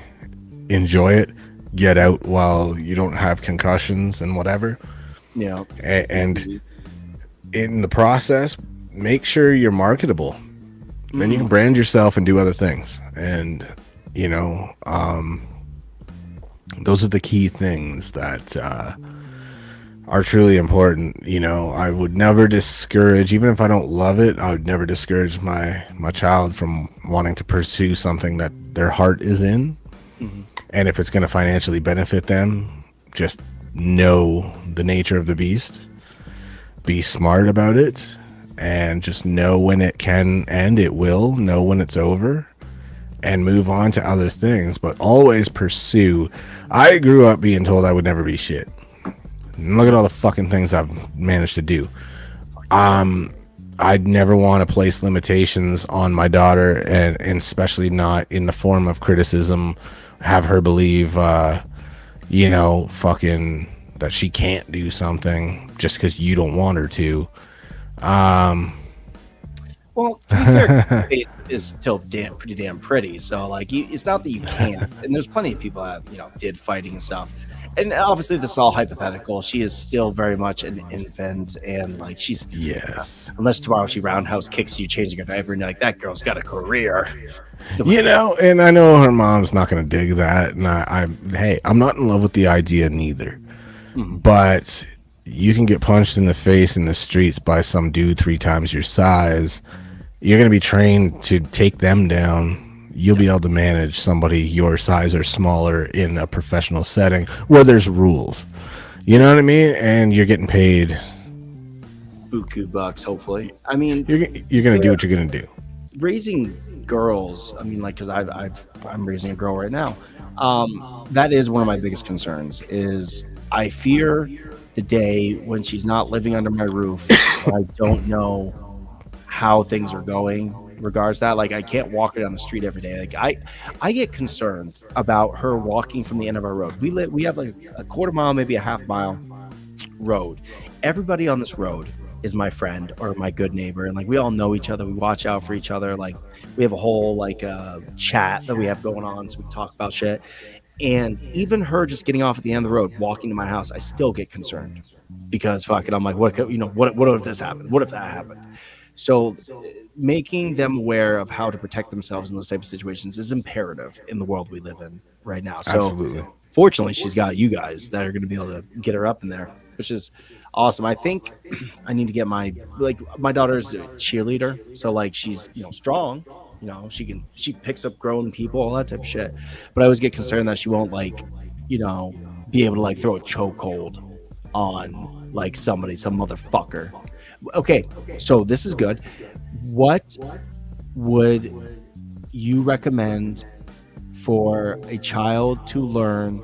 enjoy it, get out while you don't have concussions and whatever. Yeah. And in the process, make sure you're marketable. Then you can brand yourself and do other things. And those are the key things that are truly important. I would never discourage, even if I don't love it, I would never discourage my child from wanting to pursue something that their heart is in. And if it's going to financially benefit them, just know the nature of the beast, be smart about it, and just know when it can end. It will know when it's over, and move on to other things. But always pursue. I grew up being told I would never be shit. And look at all the fucking things I've managed to do. I'd never want to place limitations on my daughter, and especially not in the form of criticism. Have her believe, fucking that she can't do something just because you don't want her to. Well, to be fair, your face is still pretty damn pretty. So, like, it's not that you can't. And there's plenty of people that, did fighting and stuff. And obviously, this is all hypothetical. She is still very much an infant. And, like, she's... Yes. Unless tomorrow she roundhouse kicks you changing her diaper, and you're like, that girl's got a career. And I know her mom's not going to dig that. And I'm not in love with the idea neither. But you can get punched in the face in the streets by some dude 3 times your size. You're going to be trained to take them down. You'll be able to manage somebody your size or smaller in a professional setting where there's rules. You know what I mean? And you're getting paid buku bucks, hopefully. I mean, you're going to do what you're going to do. Raising girls, I mean, like, because I'm raising a girl right now. That is one of my biggest concerns. Is I fear the day when she's not living under my roof. I don't know how things are going regards that. Like, I can't walk her down the street every day. Like, I get concerned about her walking from the end of our road. We have like a quarter mile, maybe a half mile road. Everybody on this road is my friend or my good neighbor, and like, we all know each other. We watch out for each other. Like, we have a whole like chat that we have going on, so we talk about shit. And even her just getting off at the end of the road, walking to my house, I still get concerned because fuck it, I'm like, what if this happened? What if that happened? So making them aware of how to protect themselves in those types of situations is imperative in the world we live in right now. So Absolutely. Fortunately, she's got you guys that are going to be able to get her up in there, which is awesome. I think I need to get my daughter's a cheerleader. So like, she's, strong, she picks up grown people, all that type of shit. But I always get concerned that she won't be able to like throw a chokehold on like some motherfucker. Okay, so this is good. What would you recommend for a child to learn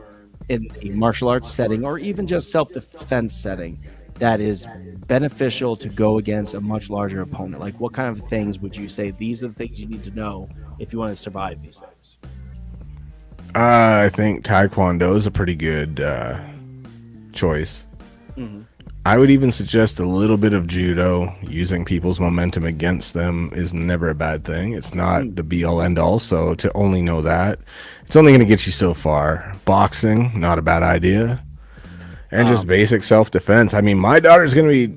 in a martial arts setting, or even just self-defense setting, that is beneficial to go against a much larger opponent? Like, what kind of things would you say these are the things you need to know if you want to survive these things? I think Taekwondo is a pretty good choice. I would even suggest a little bit of judo. Using people's momentum against them is never a bad thing. It's not the be all end all. So to only know that, it's only going to get you so far. Boxing, not a bad idea. And just basic self-defense. I mean, my daughter's going to be,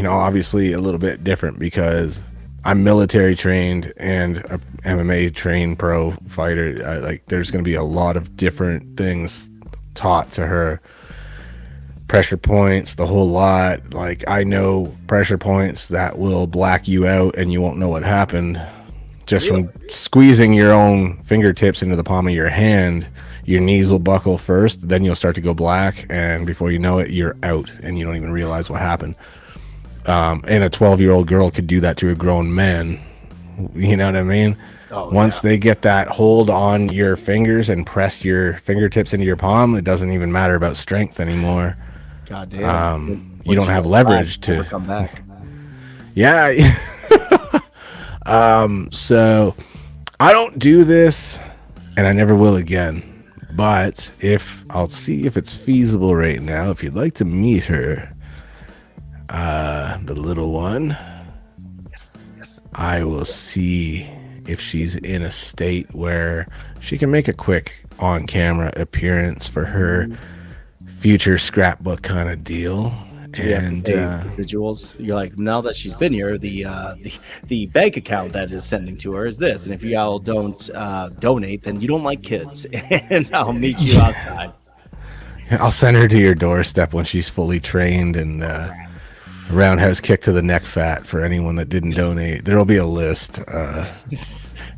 obviously a little bit different because I'm military trained and a MMA trained pro fighter. There's going to be a lot of different things taught to her. Pressure points, the whole lot. Like, I know pressure points that will black you out and you won't know what happened just from squeezing your own fingertips into the palm of your hand. Your knees will buckle first, then you'll start to go black, and before you know it, you're out and you don't even realize what happened. And a 12-year-old girl could do that to a grown man. You know what I mean? Once they get that hold on your fingers and press your fingertips into your palm, it doesn't even matter about strength anymore. God damn. You don't have leverage to come back. Yeah. So I don't do this, and I never will again. But I'll see if it's feasible right now. If you'd like to meet her, the little one, Yes. I will see if she's in a state where she can make a quick on-camera appearance for her future scrapbook kind of deal. And residuals. You're like, now that she's been here, the bank account that is sending to her is this, and if you all don't donate, then you don't like kids, and I'll meet you outside. I'll send her to your doorstep when she's fully trained, and roundhouse kick to the neck fat for anyone that didn't donate. There'll be a list.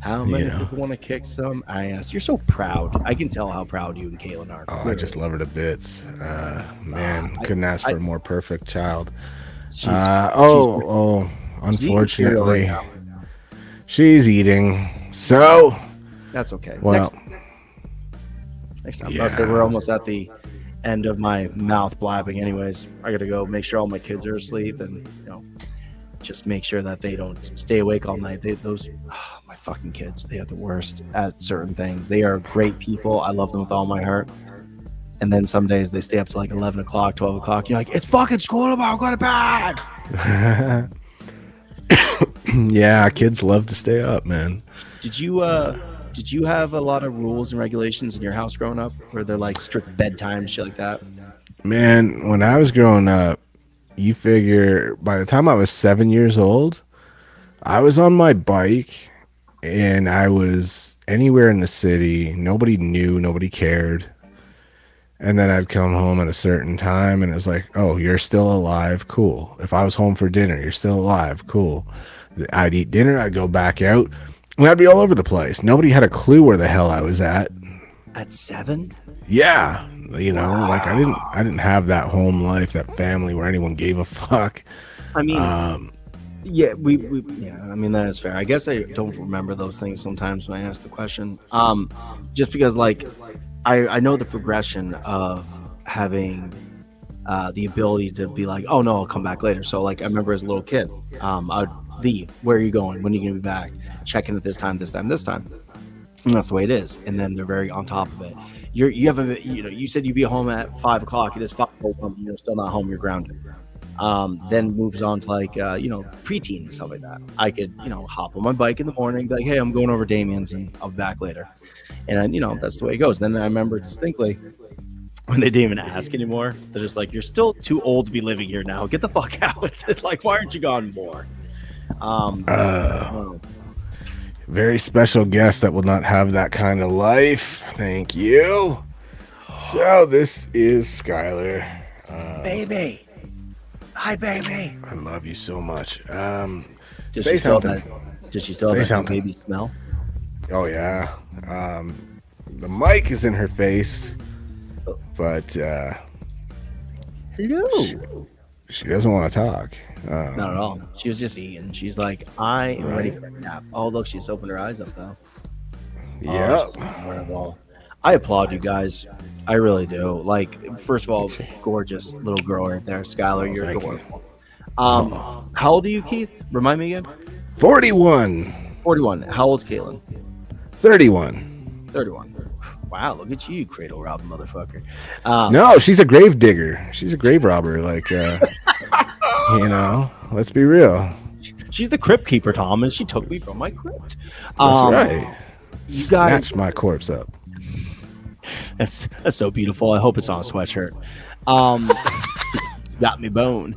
How many people want to kick some ass? You're so proud. I can tell how proud you and Kaylin are. Oh, I just love her to bits. Man, couldn't ask for a more perfect child. Unfortunately, she's eating. So that's okay. Well, next time. I'll say we're almost at the end of my mouth blabbing. Anyways, I gotta go make sure all my kids are asleep, and just make sure that they don't stay awake all night. My fucking kids, they are the worst at certain things. They are great people. I love them with all my heart. And then some days they stay up to like 11 o'clock, 12 o'clock. You're like, it's fucking school tomorrow, go to bed. Yeah, kids love to stay up, man. Did you have a lot of rules and regulations in your house growing up? Where they're like strict bedtime, shit like that? Man, when I was growing up, you figure by the time I was 7 years old, I was on my bike and I was anywhere in the city. Nobody knew, nobody cared. And then I'd come home at a certain time and it was like, oh, you're still alive. Cool. If I was home for dinner, you're still alive. Cool. I'd eat dinner. I'd go back out and I'd be all over the place. Nobody had a clue where the hell I was at. At 7? Yeah. Wow. Like I didn't have that home life, that family where anyone gave a fuck. I mean, yeah, I mean, that is fair. I guess I don't remember those things sometimes when I ask the question. Just because like, I know the progression of having the ability to be like, oh no, I'll come back later. So like, I remember as a little kid, I'd leave. Where are you going? When are you going to be back? Checking at this time. And that's the way it is. And then they're very on top of it. You said you'd be home at 5 o'clock. It is 5:01. You're still not home. You're grounded. Then moves on to like, preteen and stuff like that. I could, hop on my bike in the morning, be like, hey, I'm going over Damien's and I'll be back later. And that's the way it goes. Then I remember distinctly when they didn't even ask anymore. They're just like, you're still too old to be living here now. Get the fuck out. It's like, why aren't you gone more? Very special guest that will not have that kind of life. Thank you. So this is Skylar. Baby. Hi, baby. I love you so much. Does she still have that baby smell? Oh yeah. The mic is in her face, but hello. She doesn't want to talk. Not at all. She was just eating. She's like, I am ready for a nap. Oh, look, she just opened her eyes up though. Yeah. I applaud you guys. I really do. Like, first of all, gorgeous little girl right there. Skylar, you're adorable. How old are you, Keith? Remind me again. 41. 41. How old's Kaylin? 31. 31. Wow, look at you, cradle rob motherfucker. No, she's a grave digger. She's a grave robber. Like, let's be real. She's the crypt keeper, Tom, and she took me from my crypt. That's right. You Snatched guys, my corpse up. that's so beautiful. I hope it's on a sweatshirt. Got me bone.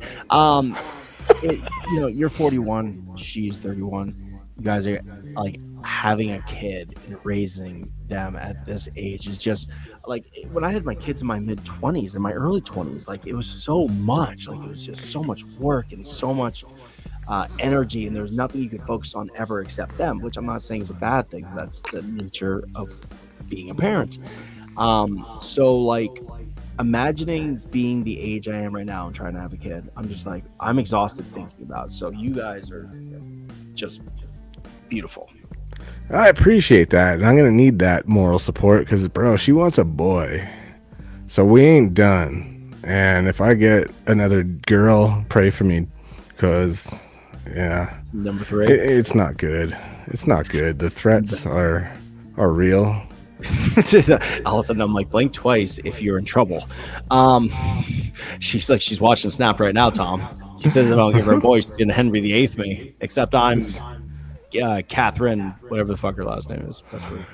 You're 41. She's 31. You guys are like having a kid and raising them at this age is just like when I had my kids in my mid 20s and my early 20s. Like it was so much. Like it was just so much work and so much energy, and there's nothing you could focus on ever except them. Which I'm not saying is a bad thing. That's the nature of being a parent. So like imagining being the age I am right now and trying to have a kid, I'm just like, I'm exhausted thinking about it. So you guys are just beautiful. I appreciate that, and I'm gonna need that moral support because, bro, she wants a boy, so we ain't done. And if I get another girl, pray for me, because Number 3, it's not good. It's not good. The threats are real. All of a sudden I'm like, blink twice if you're in trouble. She's watching Snap right now, Tom. She says if I don't give her a boy, she's gonna Henry VIII me. Except I'm Catherine, whatever the fuck her last name is. That's weird.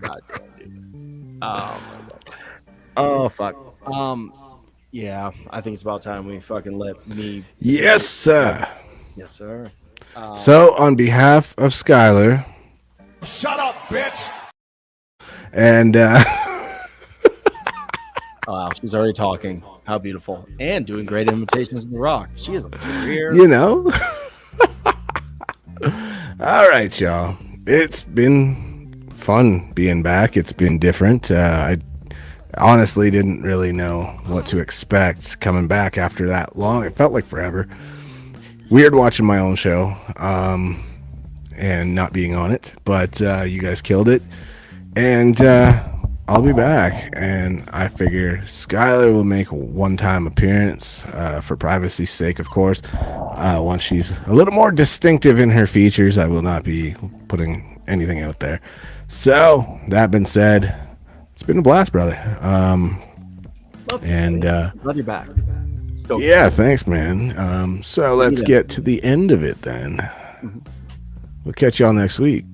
God damn, dude. Oh my god. Oh fuck. Yeah, I think it's about time we fucking let me. Yes, sir. Yes, sir. So on behalf of Skylar, Shut up, bitch! and Wow, she's already talking. How beautiful. And doing great imitations of The Rock. She is a career. All right, y'all. It's been fun being back. It's been different. I honestly didn't really know what to expect coming back after that long. It felt like forever. Weird watching my own show and not being on it, but you guys killed it. And I'll be back, and I figure Skylar will make a one-time appearance for privacy's sake, of course. Once she's a little more distinctive in her features, I will not be putting anything out there. So, that being said, it's been a blast, brother. Love you back. Stoked. Yeah, thanks, man. So let's get to the end of it then. We'll catch y'all next week.